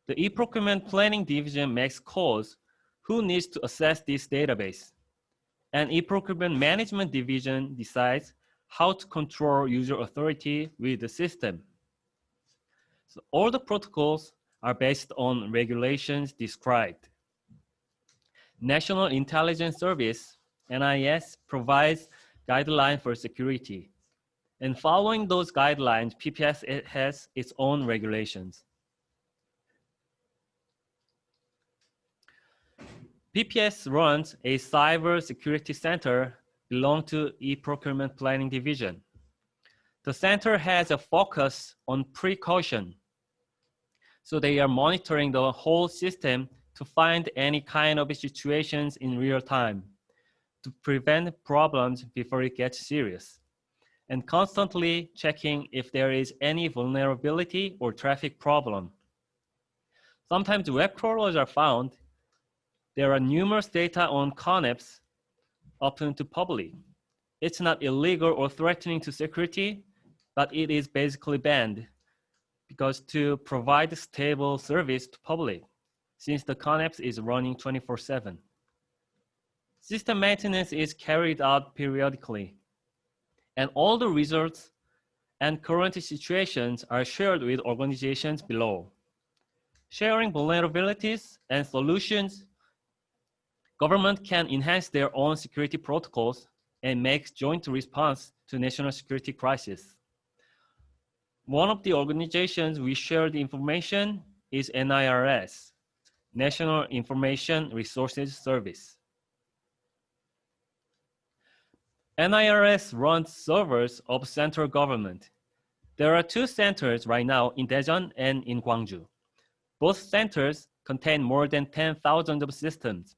The e-procurement planning division makes calls who needs to access this database. And e-procurement management division decides how to control user authority with the system. So all the protocols are based on regulations described. National Intelligence Service, NIS, provides guidelines for security. And following those guidelines, PPS has its own regulations. PPS runs a cyber security center belonging to e-procurement planning division. The center has a focus on precaution. So they are monitoring the whole system to find any kind of situations in real time, to prevent problems before it gets serious, and constantly checking if there is any vulnerability or traffic problem. Sometimes web crawlers are found. There are numerous data on CONAPs open to public. It's not illegal or threatening to security, but it is basically banned because to provide stable service to public, since the CONAPs is running 24/7. System maintenance is carried out periodically, and all the results and current situations are shared with organizations below. Sharing vulnerabilities and solutions, government can enhance their own security protocols and make joint response to national security crisis. One of the organizations we share the information is NIRS, National Information Resources Service. NIRS runs servers of central government. There are 2 centers right now in Daejeon and in Gwangju. Both centers contain more than 10,000 of systems.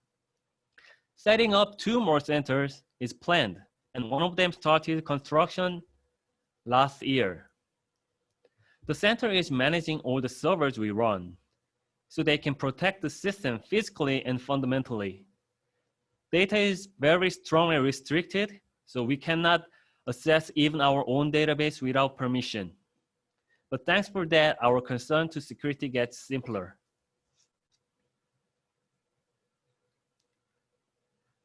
Setting up 2 more centers is planned, and one of them started construction last year. The center is managing all the servers we run, so they can protect the system physically and fundamentally. Data is very strongly restricted, so we cannot access even our own database without permission. But thanks for that, our concern to security gets simpler.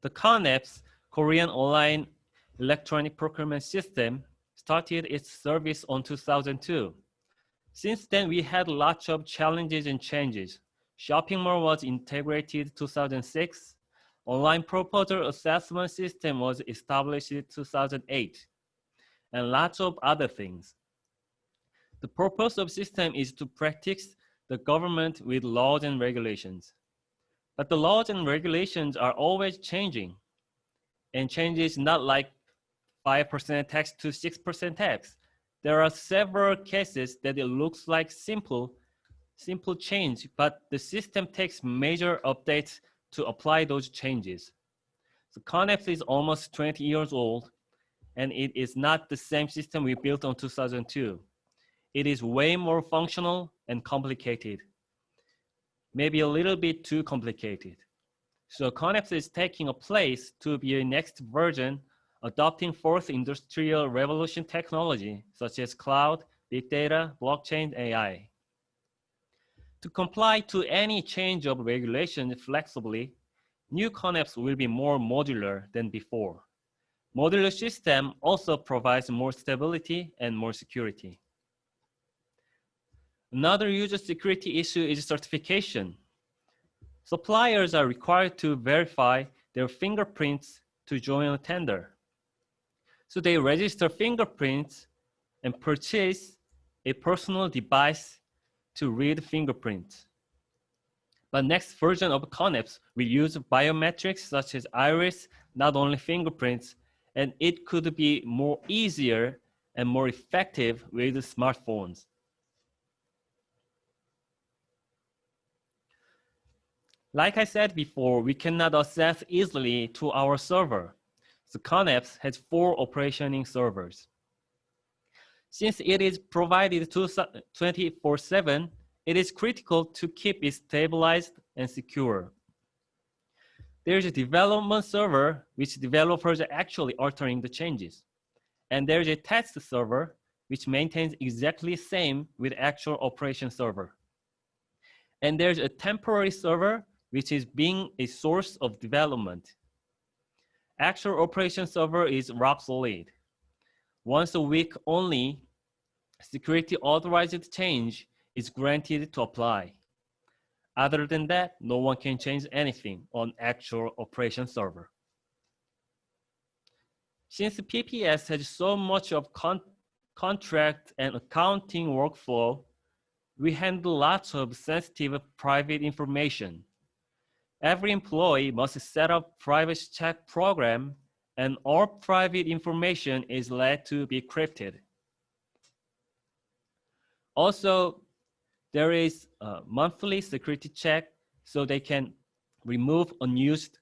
The CONAPS, Korean Online Electronic Procurement System, started its service on 2002. Since then, we had lots of challenges and changes. Shopping mall was integrated 2006. Online proposal assessment system was established in 2008, and lots of other things. The purpose of system is to practice the government with laws and regulations. But the laws and regulations are always changing, and changes not like 5% tax to 6% tax. There are several cases that it looks like simple change, but the system takes major updates to apply those changes. So CONAPS is almost 20 years old, and it is not the same system we built on 2002. It is way more functional and complicated, maybe a little bit too complicated. So CONAPS is taking a place to be a next version, adopting 4th industrial revolution technology, such as cloud, big data, blockchain, AI. To comply to any change of regulation flexibly, new CONAPS will be more modular than before. Modular system also provides more stability and more security. Another user security issue is certification. Suppliers are required to verify their fingerprints to join a tender. So they register fingerprints and purchase a personal device to read fingerprints. But next version of CONAPS will use biometrics such as iris, not only fingerprints, and it could be more easier and more effective with smartphones. Like I said before, we cannot access easily to our server. So CONAPS has 4 operating servers. Since it is provided 24/7, it is critical to keep it stabilized and secure. There is a development server, which developers are actually altering the changes. And there is a test server, which maintains exactly the same with actual operation server. And there's a temporary server, which is being a source of development. Actual operation server is rock solid. Once a week only, security authorized change is granted to apply. Other than that, no one can change anything on actual operation server. Since PPS has so much of contract and accounting workflow, we handle lots of sensitive private information. Every employee must set up privacy check program, and all private information is led to be encrypted. Also, there is a monthly security check so they can remove unused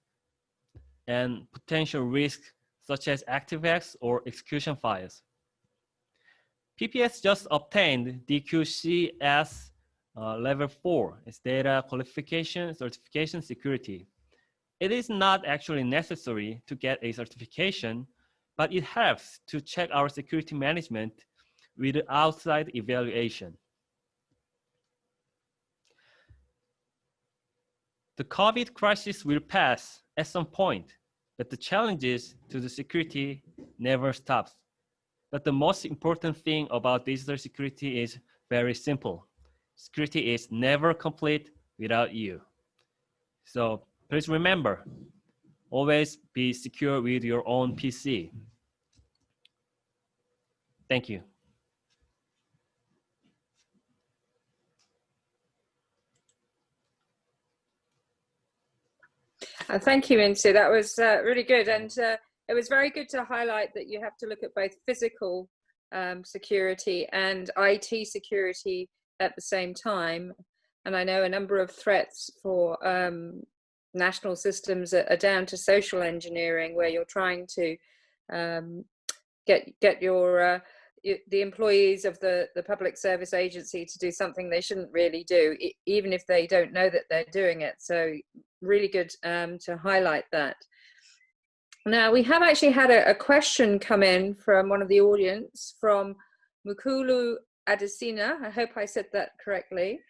and potential risks such as ActiveX or execution files. PPS just obtained DQCS level 4, it's data qualification, certification, security. It is not actually necessary to get a certification, but it helps to check our security management with outside evaluation. The COVID crisis will pass at some point, but the challenges to the security never stops. But the most important thing about digital security is very simple. Security is never complete without you. So please remember, always be secure with your own PC. Thank you. Thank you, Minsu. That was really good. And it was very good to highlight that you have to look at both physical security and IT security at the same time. And I know a number of threats for national systems are down to social engineering, where you're trying to get your the employees of the public service agency to do something they shouldn't really do, even if they don't know that they're doing it. So really good to highlight that. Now, we have actually had a question come in from one of the audience, from Mukulu Adesina. I hope I said that correctly.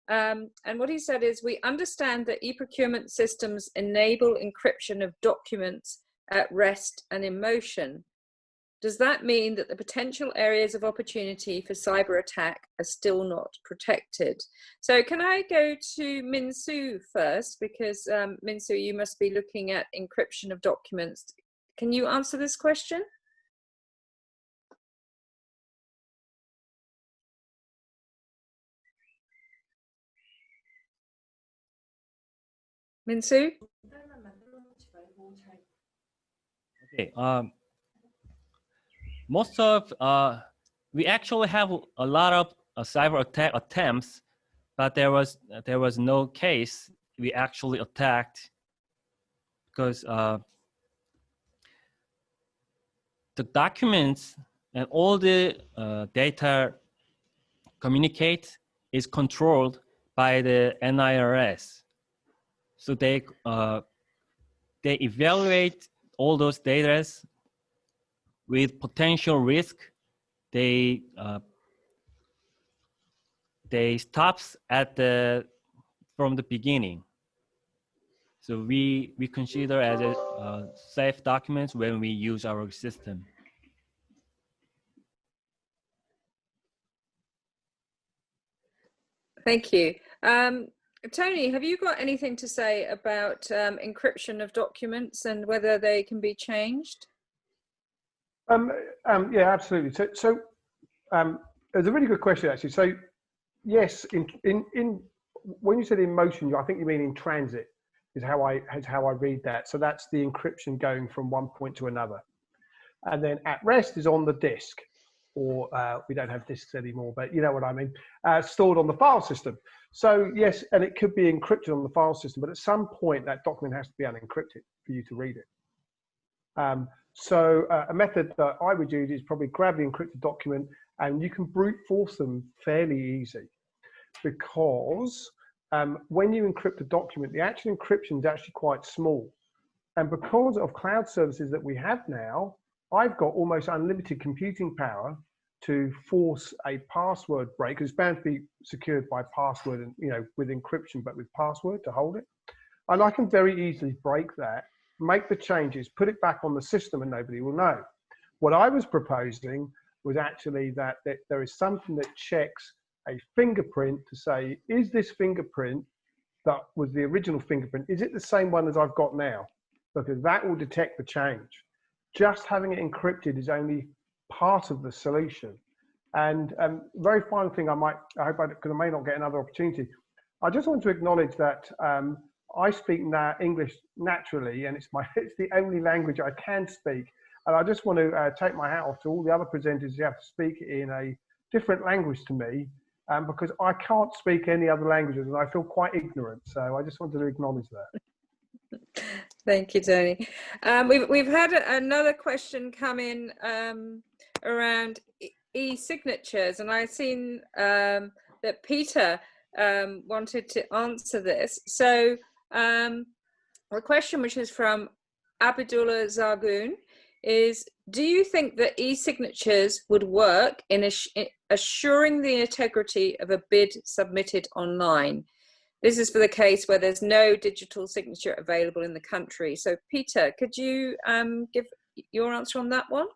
And what he said is, we understand that e-procurement systems enable encryption of documents at rest and in motion. Does that mean that the potential areas of opportunity for cyber attack are still not protected? So can I go to Minsu first, because Minsu, you must be looking at encryption of documents. Can you answer this question? Minsu? Okay. Most of, we actually have a lot of cyber attack attempts, but there was no case we actually attacked, because the documents and all the data communicate is controlled by the NIRS. So they evaluate all those data with potential risk. They stops at from the beginning. So we consider as a safe documents when we use our system. Thank you. Tony, have you got anything to say about encryption of documents and whether they can be changed? Yeah, absolutely. So it's a really good question, actually. So yes, in when you said in motion, I think you mean in transit is how I read that. So that's the encryption going from one point to another, and then at rest is on the disk, or we don't have disks anymore, but you know what I mean, stored on the file system. So yes, and it could be encrypted on the file system, but at some point that document has to be unencrypted for you to read it. So a method that I would use is probably grab the encrypted document, and you can brute force them fairly easy, because when you encrypt a document, the actual encryption is actually quite small. And because of cloud services that we have now, I've got almost unlimited computing power to force a password break, because it's bound to be secured by password and, you know, with encryption, but with password to hold it. And I can very easily break that, make the changes, put it back on the system, and nobody will know. What I was proposing was actually that there is something that checks a fingerprint to say, is this fingerprint that was the original fingerprint, is it the same one as I've got now? Because that will detect the change. Just having it encrypted is only part of the solution. And very final thing, because I may not get another opportunity, I just want to acknowledge that I speak now English naturally, and it's the only language I can speak. And I just want to take my hat off to all the other presenters who have to speak in a different language to me, because I can't speak any other languages and I feel quite ignorant. So I just wanted to acknowledge that. Thank you, Tony. We've had another question come in around e-signatures, and I've seen that Peter wanted to answer this. So the question, which is from Abdullah Zargoon, is, do you think that e-signatures would work in assuring the integrity of a bid submitted online? This is for the case where there's no digital signature available in the country. So Peter, could you give your answer on that one?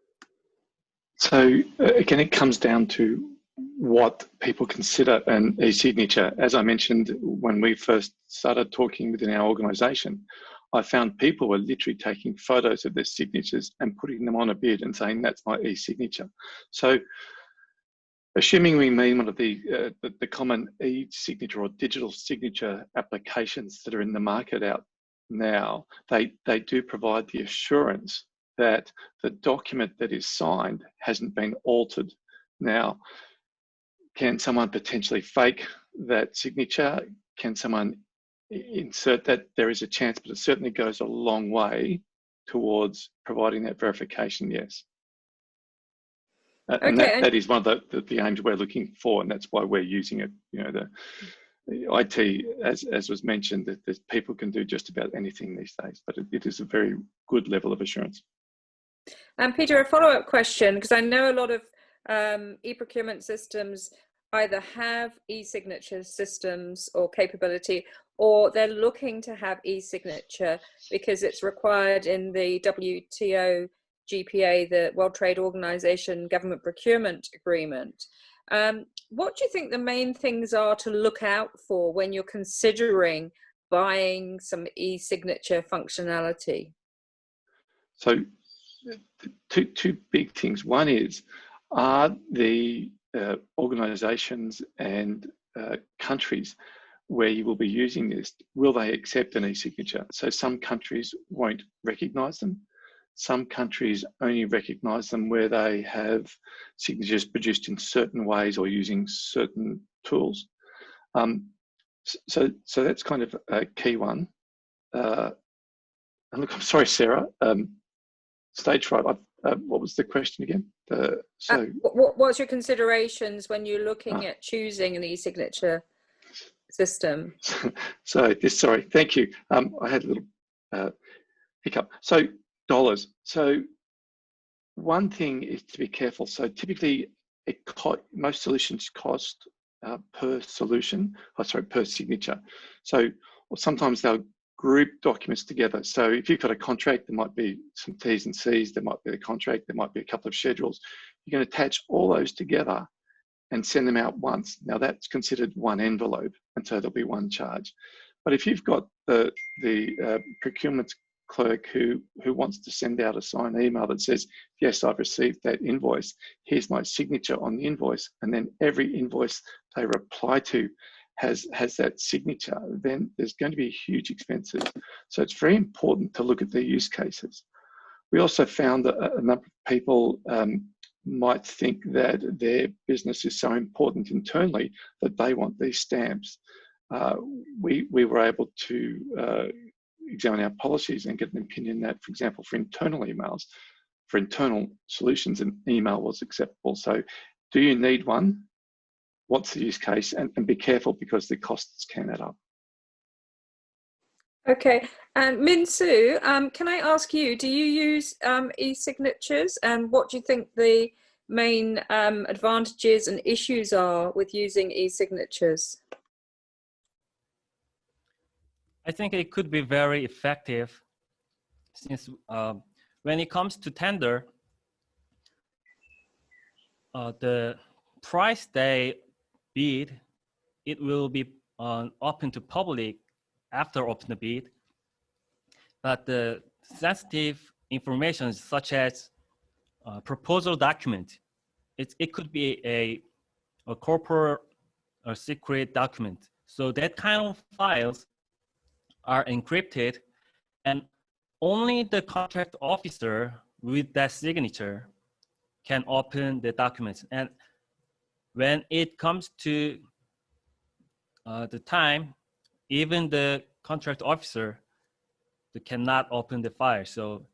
So again, it comes down to what people consider an e-signature. As I mentioned, when we first started talking within our organisation, I found people were literally taking photos of their signatures and putting them on a bid and saying, that's my e-signature. So assuming we mean one of the common e-signature or digital signature applications that are in the market out now, they do provide the assurance that the document that is signed hasn't been altered. Now, can someone potentially fake that signature? Can someone insert that? There is a chance, but it certainly goes a long way towards providing that verification, yes. And that is one of the aims we're looking for, and that's why we're using it. You know, the IT, as was mentioned, that people can do just about anything these days, but it is a very good level of assurance. And Peter, a follow-up question, because I know a lot of e-procurement systems either have e-signature systems or capability, or they're looking to have e-signature because it's required in the WTO GPA, the World Trade Organization Government Procurement Agreement. What do you think the main things are to look out for when you're considering buying some e-signature functionality? So two big things. One is, are the organizations and countries where you will be using this, will they accept an e-signature? So some countries won't recognize them. Some countries only recognize them where they have signatures produced in certain ways or using certain tools. So that's kind of a key one. And look, I'm sorry, Sarah, stage fright. What was the question again? What's your considerations when you're looking at choosing an e-signature system? Sorry, thank you. I had a little hiccup. So dollars. So one thing is to be careful. So typically, most solutions cost per solution. Per signature. So sometimes they'll group documents together. So if you've got a contract, there might be some T's and C's, there might be the contract, there might be a couple of schedules. You can attach all those together and send them out once. Now that's considered one envelope, and so there'll be one charge. But if you've got the procurement clerk who wants to send out a signed email that says, yes, I've received that invoice, here's my signature on the invoice, and then every invoice they reply to has that signature, then there's going to be huge expenses. So it's very important to look at the use cases. We also found that a number of people might think that their business is so important internally that they want these stamps. We were able to examine our policies and get an opinion that, for example, for internal emails, for internal solutions, an email was acceptable. So do you need one? What's the use case? And be careful because the costs can add up. Okay, and Min Soo, can I ask you, do you use e-signatures, and what do you think the main advantages and issues are with using e-signatures? I think it could be very effective since when it comes to tender, the price they bid, it will be open to public after open the bid. But the sensitive information such as proposal document, it could be a corporate or secret document. So that kind of files are encrypted, and only the contract officer with that signature can open the documents. And when it comes to the time, even the contract officer cannot open the file. So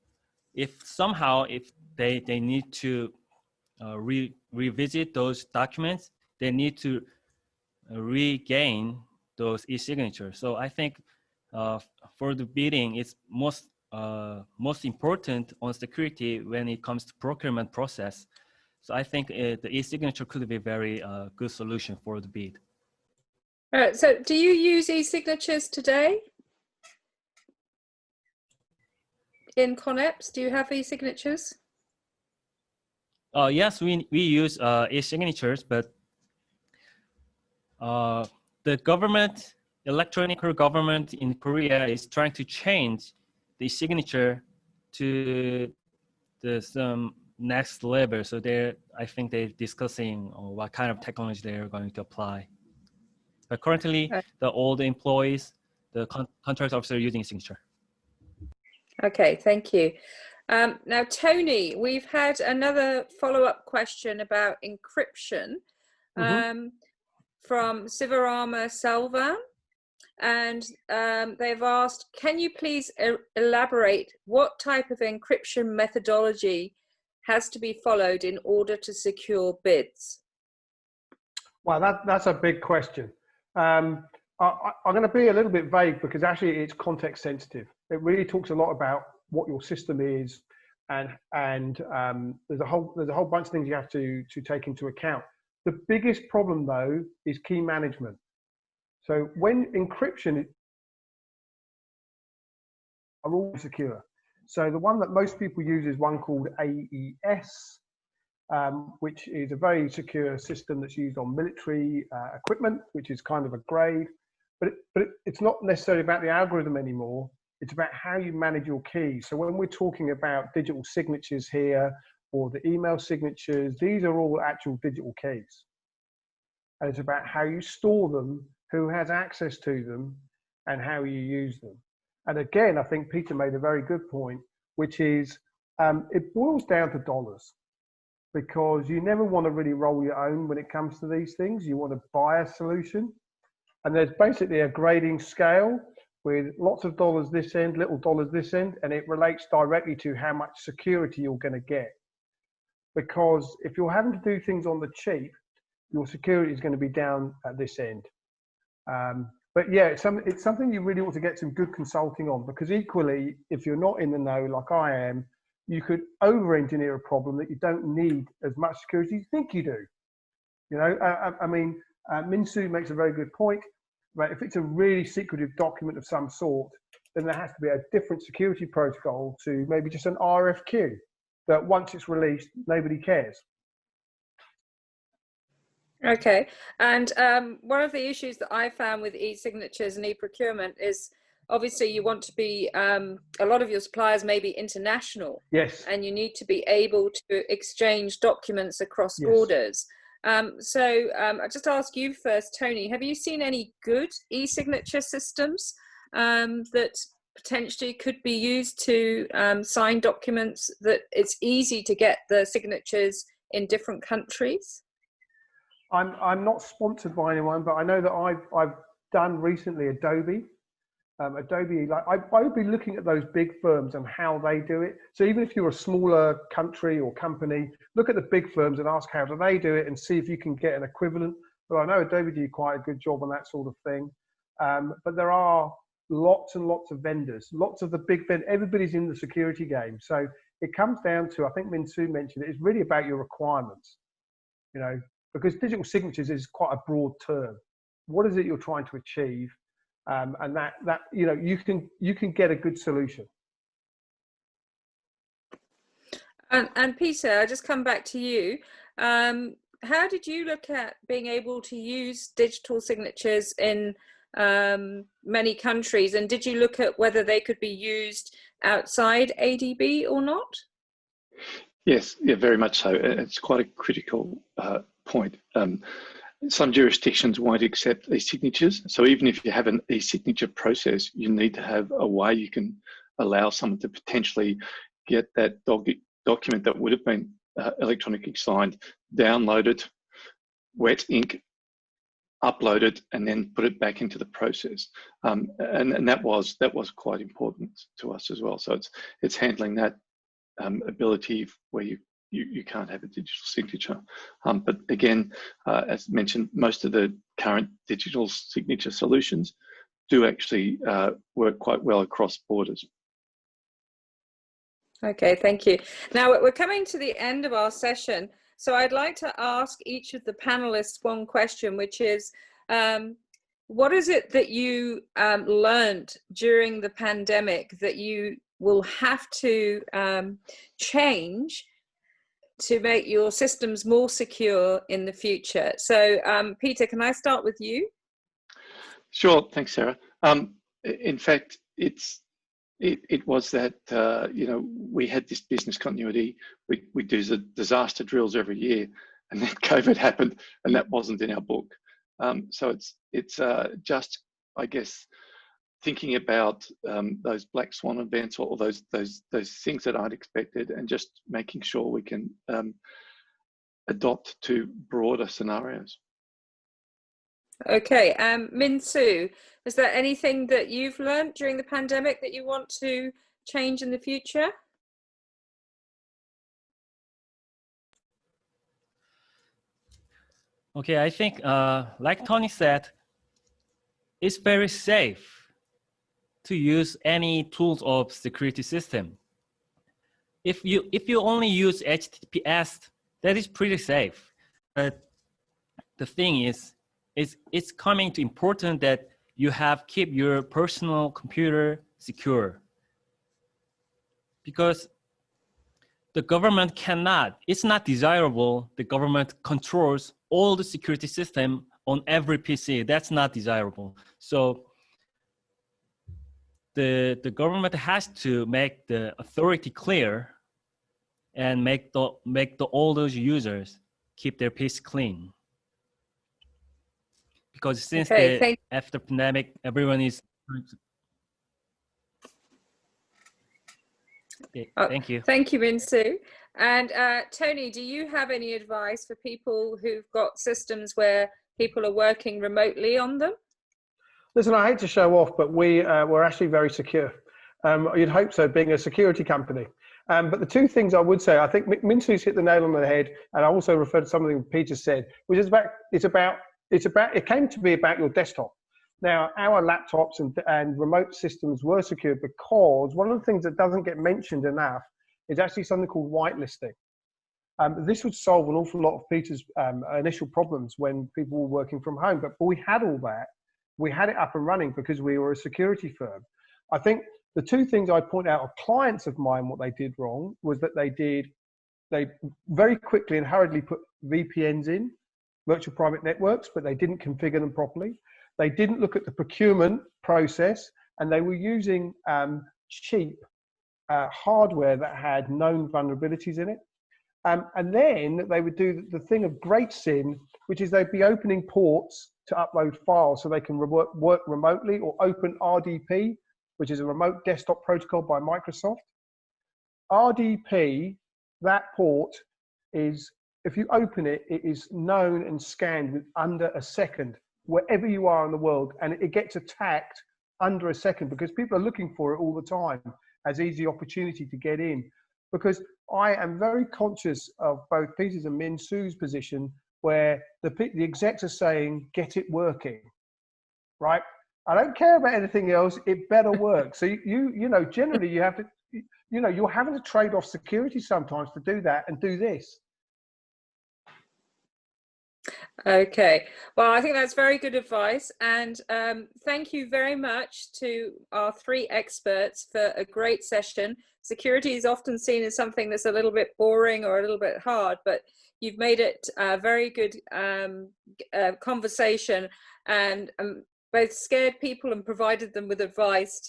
if somehow they need to revisit those documents, they need to regain those e-signatures. So I think for the bidding, it's most important on security when it comes to procurement process. So I think the e-signature could be a very good solution for the bid. All right, so do you use e-signatures today? In Conneps, do you have e-signatures? Yes, we use e-signatures, but the government, electronic government in Korea is trying to change the signature to some next level. So I think they're discussing what kind of technology they're going to apply. But currently, all the employees, the contract officer are using signature. Okay, thank you. Now, Tony, we've had another follow-up question about encryption from Sivarama Selvan, and they've asked, can you please elaborate what type of encryption methodology has to be followed in order to secure bids? Well, that's a big question. I'm going to be a little bit vague because actually it's context sensitive. It really talks a lot about what your system is, and there's a whole bunch of things you have to take into account. The biggest problem though is key management. So when encryption are all secure. So the one that most people use is one called AES, which is a very secure system that's used on military equipment, which is kind of a grade. But it's not necessarily about the algorithm anymore. It's about how you manage your keys. So when we're talking about digital signatures here, or the email signatures, these are all actual digital keys. And it's about how you store them, who has access to them, and how you use them. And again, I think Peter made a very good point, which is it boils down to dollars, because you never want to really roll your own when it comes to these things. You want to buy a solution. And there's basically a grading scale with lots of dollars this end, little dollars this end, and it relates directly to how much security you're going to get. Because if you're having to do things on the cheap, your security is going to be down at this end. But yeah, it's something you really ought to get some good consulting on, because equally, if you're not in the know like I am, you could over-engineer a problem that you don't need as much security as you think you do. You know, I mean, Minsu makes a very good point, right? If it's a really secretive document of some sort, then there has to be a different security protocol to maybe just an RFQ that once it's released, nobody cares. Okay, and one of the issues that I found with e-signatures and e-procurement is obviously you want to be, a lot of your suppliers may be international. Yes. And you need to be able to exchange documents across Yes. borders. So I'll just ask you first, Tony, have you seen any good e-signature systems that potentially could be used to sign documents that it's easy to get the signatures in different countries? I'm not sponsored by anyone, but I know that I've done recently Adobe. Adobe, like I would be looking at those big firms and how they do it. So even if you're a smaller country or company, look at the big firms and ask how do they do it and see if you can get an equivalent. But I know Adobe do quite a good job on that sort of thing. But there are lots and lots of vendors, lots of the big vendors. Everybody's in the security game. So it comes down to, I think Min Soo mentioned it, it's really about your requirements, you know, because digital signatures is quite a broad term. What is it you're trying to achieve? And that you know, you can get a good solution. And Peter, I just come back to you. How did you look at being able to use digital signatures in many countries, and did you look at whether they could be used outside ADB or not? Yes, yeah, very much so. It's quite a critical point. Some jurisdictions won't accept e-signatures. So even if you have an e-signature process, you need to have a way you can allow someone to potentially get that document that would have been electronically signed, downloaded, wet ink, uploaded, and then put it back into the process. And that was quite important to us as well. So it's handling that ability where you can't have a digital signature. But again, as mentioned, most of the current digital signature solutions do actually work quite well across borders. Okay, thank you. Now we're coming to the end of our session. So I'd like to ask each of the panelists one question, which is, what is it that you learned during the pandemic that you will have to change to make your systems more secure in the future? So Peter, can I start with you? Sure, thanks, Sarah. In fact, it was that, you know, we had this business continuity. We do the disaster drills every year, and then COVID happened, and that wasn't in our book. So it's just, I guess, thinking about those black swan events or those things that aren't expected, and just making sure we can adopt to broader scenarios. Okay, Min Soo, is there anything that you've learned during the pandemic that you want to change in the future? Okay, I think, like Tony said, it's very safe to use any tools of security system. If you only use HTTPS, that is pretty safe. But the thing is, it's coming to important that you have keep your personal computer secure, because the government cannot, it's not desirable the government controls all the security system on every PC. That's not desirable. So the government has to make the authority clear and make all those users keep their PC clean. Because since after pandemic, everyone is. Thank you. Thank you, Min Soo. And Tony, do you have any advice for people who've got systems where people are working remotely on them? Listen, I hate to show off, but we're actually very secure. You'd hope so, being a security company. But the two things I would say, I think Min Soo's hit the nail on the head, and I also referred to something Peter said, which is it came to be about your desktop. Now, our laptops and remote systems were secure because one of the things that doesn't get mentioned enough is actually something called whitelisting. This would solve an awful lot of Peter's initial problems when people were working from home. But we had all that. We had it up and running because we were a security firm. I think the two things I point out of clients of mine, what they did wrong was that they very quickly and hurriedly put VPNs in, virtual private networks, but they didn't configure them properly. They didn't look at the procurement process, and they were using cheap hardware that had known vulnerabilities in it. And then they would do the thing of great sin, which is they'd be opening ports to upload files so they can work remotely, or open RDP, which is a remote desktop protocol by Microsoft. RDP, that port is, if you open it, it is known and scanned with under a second, wherever you are in the world, and it gets attacked under a second because people are looking for it all the time as easy opportunity to get in. Because I am very conscious of both Peter's and Min Soo's position, where the execs are saying, get it working, right? I don't care about anything else, it better work. So you know, generally you you're having to trade off security sometimes to do that and do this. Okay, well, I think that's very good advice, and thank you very much to our three experts for a great session. Security is often seen as something that's a little bit boring or a little bit hard, but you've made it a very good conversation, and both scared people and provided them with advice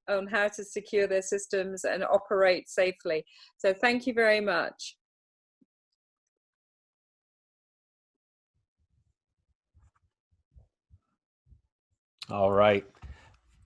on how to secure their systems and operate safely. So thank you very much. All right.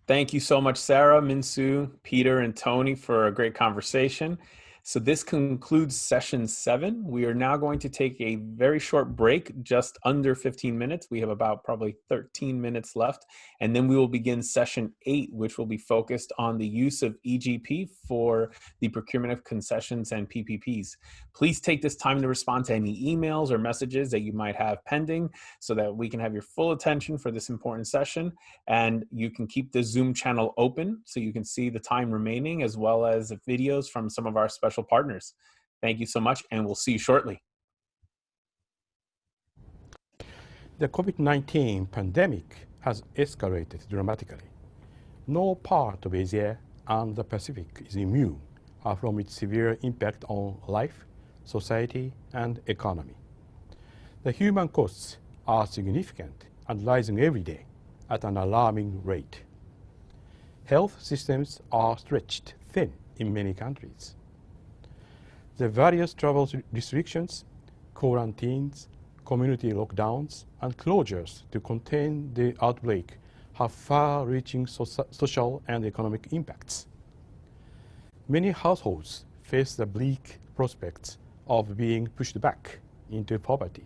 Thank you so much, Sarah, Minsu, Peter, and Tony for a great conversation. So this concludes session 7. We are now going to take a very short break, just under 15 minutes. We have about probably 13 minutes left. And then we will begin session 8, which will be focused on the use of EGP for the procurement of concessions and PPPs. Please take this time to respond to any emails or messages that you might have pending so that we can have your full attention for this important session. And you can keep the Zoom channel open so you can see the time remaining, as well as videos from some of our special partners. Thank you so much, and we'll see you shortly. The COVID-19 pandemic has escalated dramatically. No part of Asia and the Pacific is immune from its severe impact on life, society, and economy. The human costs are significant and rising every day at an alarming rate. Health systems are stretched thin in many countries. The various travel restrictions, quarantines, community lockdowns, and closures to contain the outbreak have far-reaching social and economic impacts. Many households face the bleak prospects of being pushed back into poverty.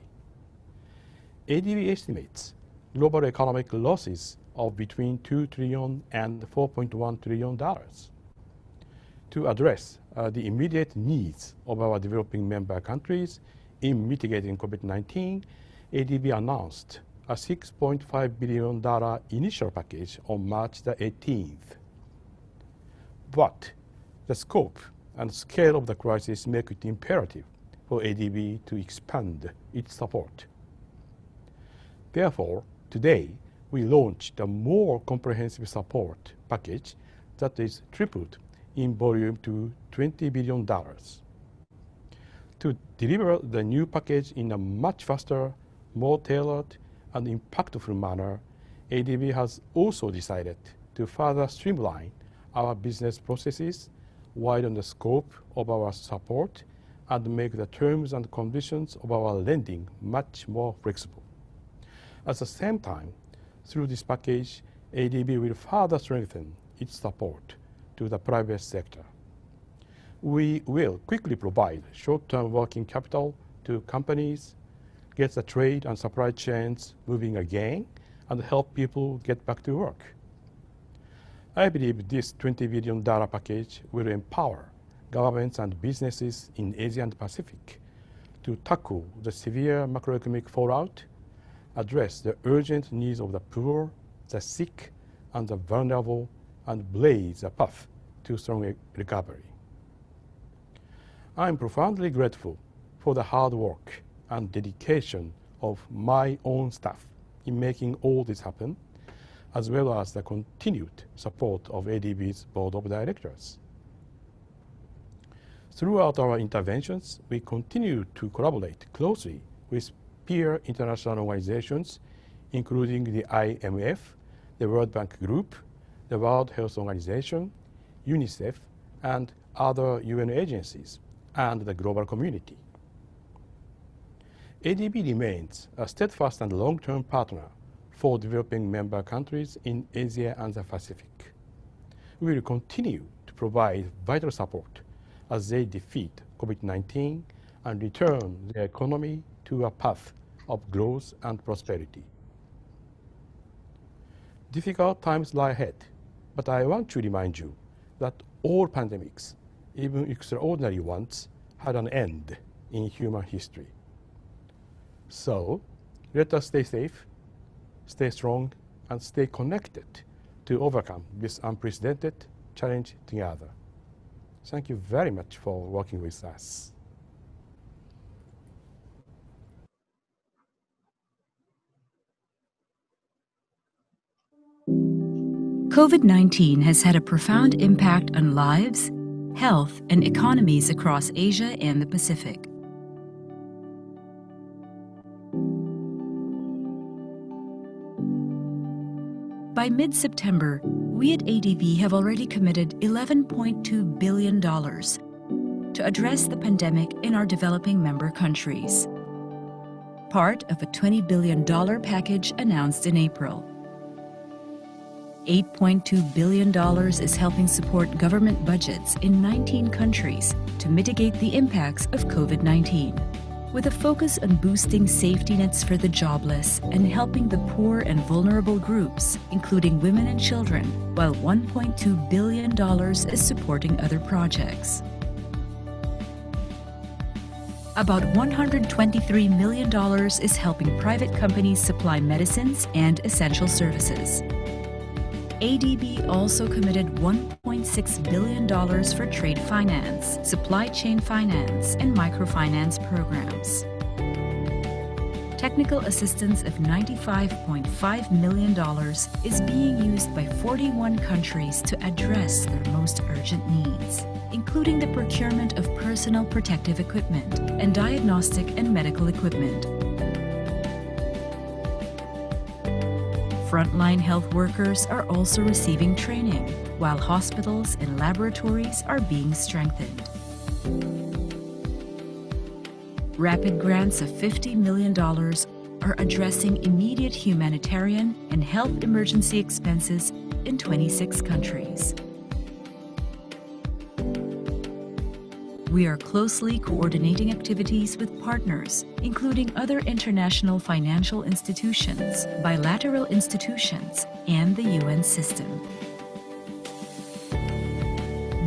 ADB estimates global economic losses of between $2 trillion and $4.1 trillion. To address the immediate needs of our developing member countries in mitigating COVID-19, ADB announced a $6.5 billion initial package on March the 18th. But the scope and scale of the crisis make it imperative for ADB to expand its support. Therefore, today, we launched a more comprehensive support package that is tripled in volume to $20 billion. To deliver the new package in a much faster, more tailored, and impactful manner, ADB has also decided to further streamline our business processes, widen the scope of our support, and make the terms and conditions of our lending much more flexible. At the same time, through this package, ADB will further strengthen its support to the private sector. We will quickly provide short-term working capital to companies, get the trade and supply chains moving again, and help people get back to work. I believe this $20 billion package will empower governments and businesses in Asia and Pacific to tackle the severe macroeconomic fallout, address the urgent needs of the poor, the sick, and the vulnerable, and blaze a path to strong recovery. I am profoundly grateful for the hard work and dedication of my own staff in making all this happen, as well as the continued support of ADB's Board of Directors. Throughout our interventions, we continue to collaborate closely with peer international organizations, including the IMF, the World Bank Group, the World Health Organization, UNICEF, and other UN agencies, and the global community. ADB remains a steadfast and long-term partner for developing member countries in Asia and the Pacific. We will continue to provide vital support as they defeat COVID-19 and return their economy to a path of growth and prosperity. Difficult times lie ahead, but I want to remind you that all pandemics, even extraordinary ones, had an end in human history. So, let us stay safe, stay strong, and stay connected to overcome this unprecedented challenge together. Thank you very much for working with us. COVID-19 has had a profound impact on lives, health, and economies across Asia and the Pacific. By mid-September, we at ADB have already committed $11.2 billion to address the pandemic in our developing member countries, part of a $20 billion package announced in April. $8.2 billion is helping support government budgets in 19 countries to mitigate the impacts of COVID-19, with a focus on boosting safety nets for the jobless and helping the poor and vulnerable groups, including women and children, while $1.2 billion is supporting other projects. About $123 million is helping private companies supply medicines and essential services. ADB also committed $1.6 billion for trade finance, supply chain finance, and microfinance programs. Technical assistance of $95.5 million is being used by 41 countries to address their most urgent needs, including the procurement of personal protective equipment and diagnostic and medical equipment. Frontline health workers are also receiving training, while hospitals and laboratories are being strengthened. Rapid grants of $50 million are addressing immediate humanitarian and health emergency expenses in 26 countries. We are closely coordinating activities with partners, including other international financial institutions, bilateral institutions, and the UN system.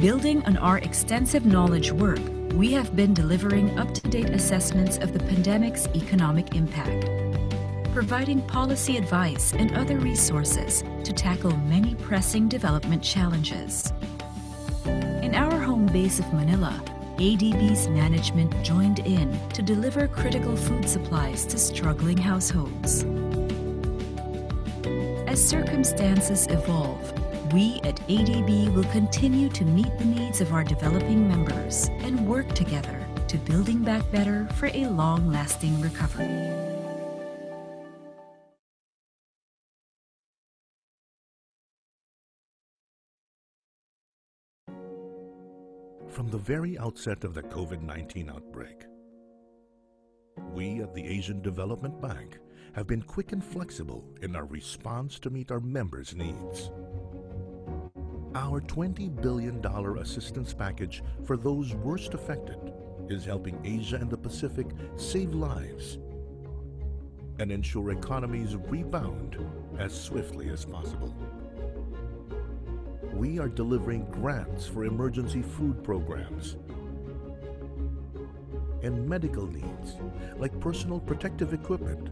Building on our extensive knowledge work, we have been delivering up-to-date assessments of the pandemic's economic impact, providing policy advice and other resources to tackle many pressing development challenges. In our home base of Manila, ADB's management joined in to deliver critical food supplies to struggling households. As circumstances evolve, we at ADB will continue to meet the needs of our developing members and work together to building back better for a long-lasting recovery. From the very outset of the COVID-19 outbreak, we at the Asian Development Bank have been quick and flexible in our response to meet our members' needs. Our $20 billion assistance package for those worst affected is helping Asia and the Pacific save lives and ensure economies rebound as swiftly as possible. We are delivering grants for emergency food programs and medical needs like personal protective equipment,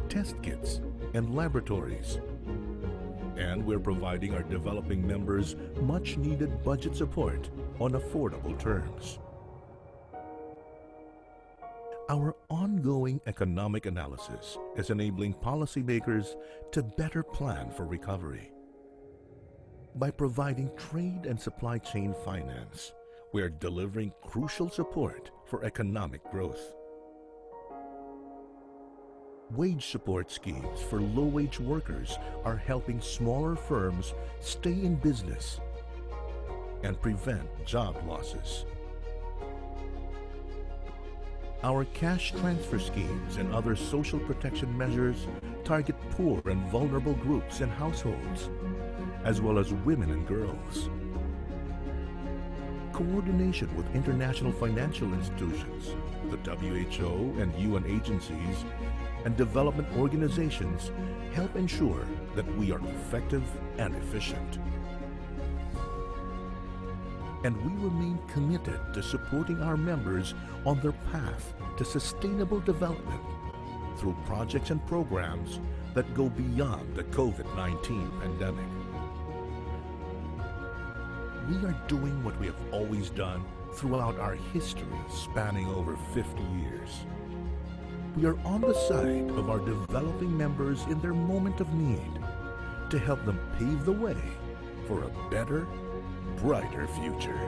test kits, and laboratories. And we're providing our developing members much needed budget support on affordable terms. Our ongoing economic analysis is enabling policymakers to better plan for recovery. By providing trade and supply chain finance, we are delivering crucial support for economic growth. Wage support schemes for low-wage workers are helping smaller firms stay in business and prevent job losses. Our cash transfer schemes and other social protection measures target poor and vulnerable groups and households, as well as women and girls. Coordination with international financial institutions, the WHO and UN agencies, and development organizations help ensure that we are effective and efficient. And we remain committed to supporting our members on their path to sustainable development through projects and programs that go beyond the COVID-19 pandemic. we are doing what we have always done throughout our history spanning over 50 years. We are on the side of our developing members in their moment of need to help them pave the way for a better, brighter future.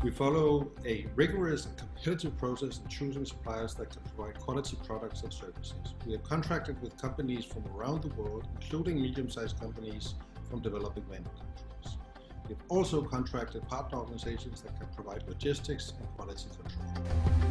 We follow a rigorous and competitive process in choosing suppliers that can provide quality products and services. We have contracted with companies from around the world, including medium-sized companies from developing member countries. We have also contracted partner organizations that can provide logistics and quality control.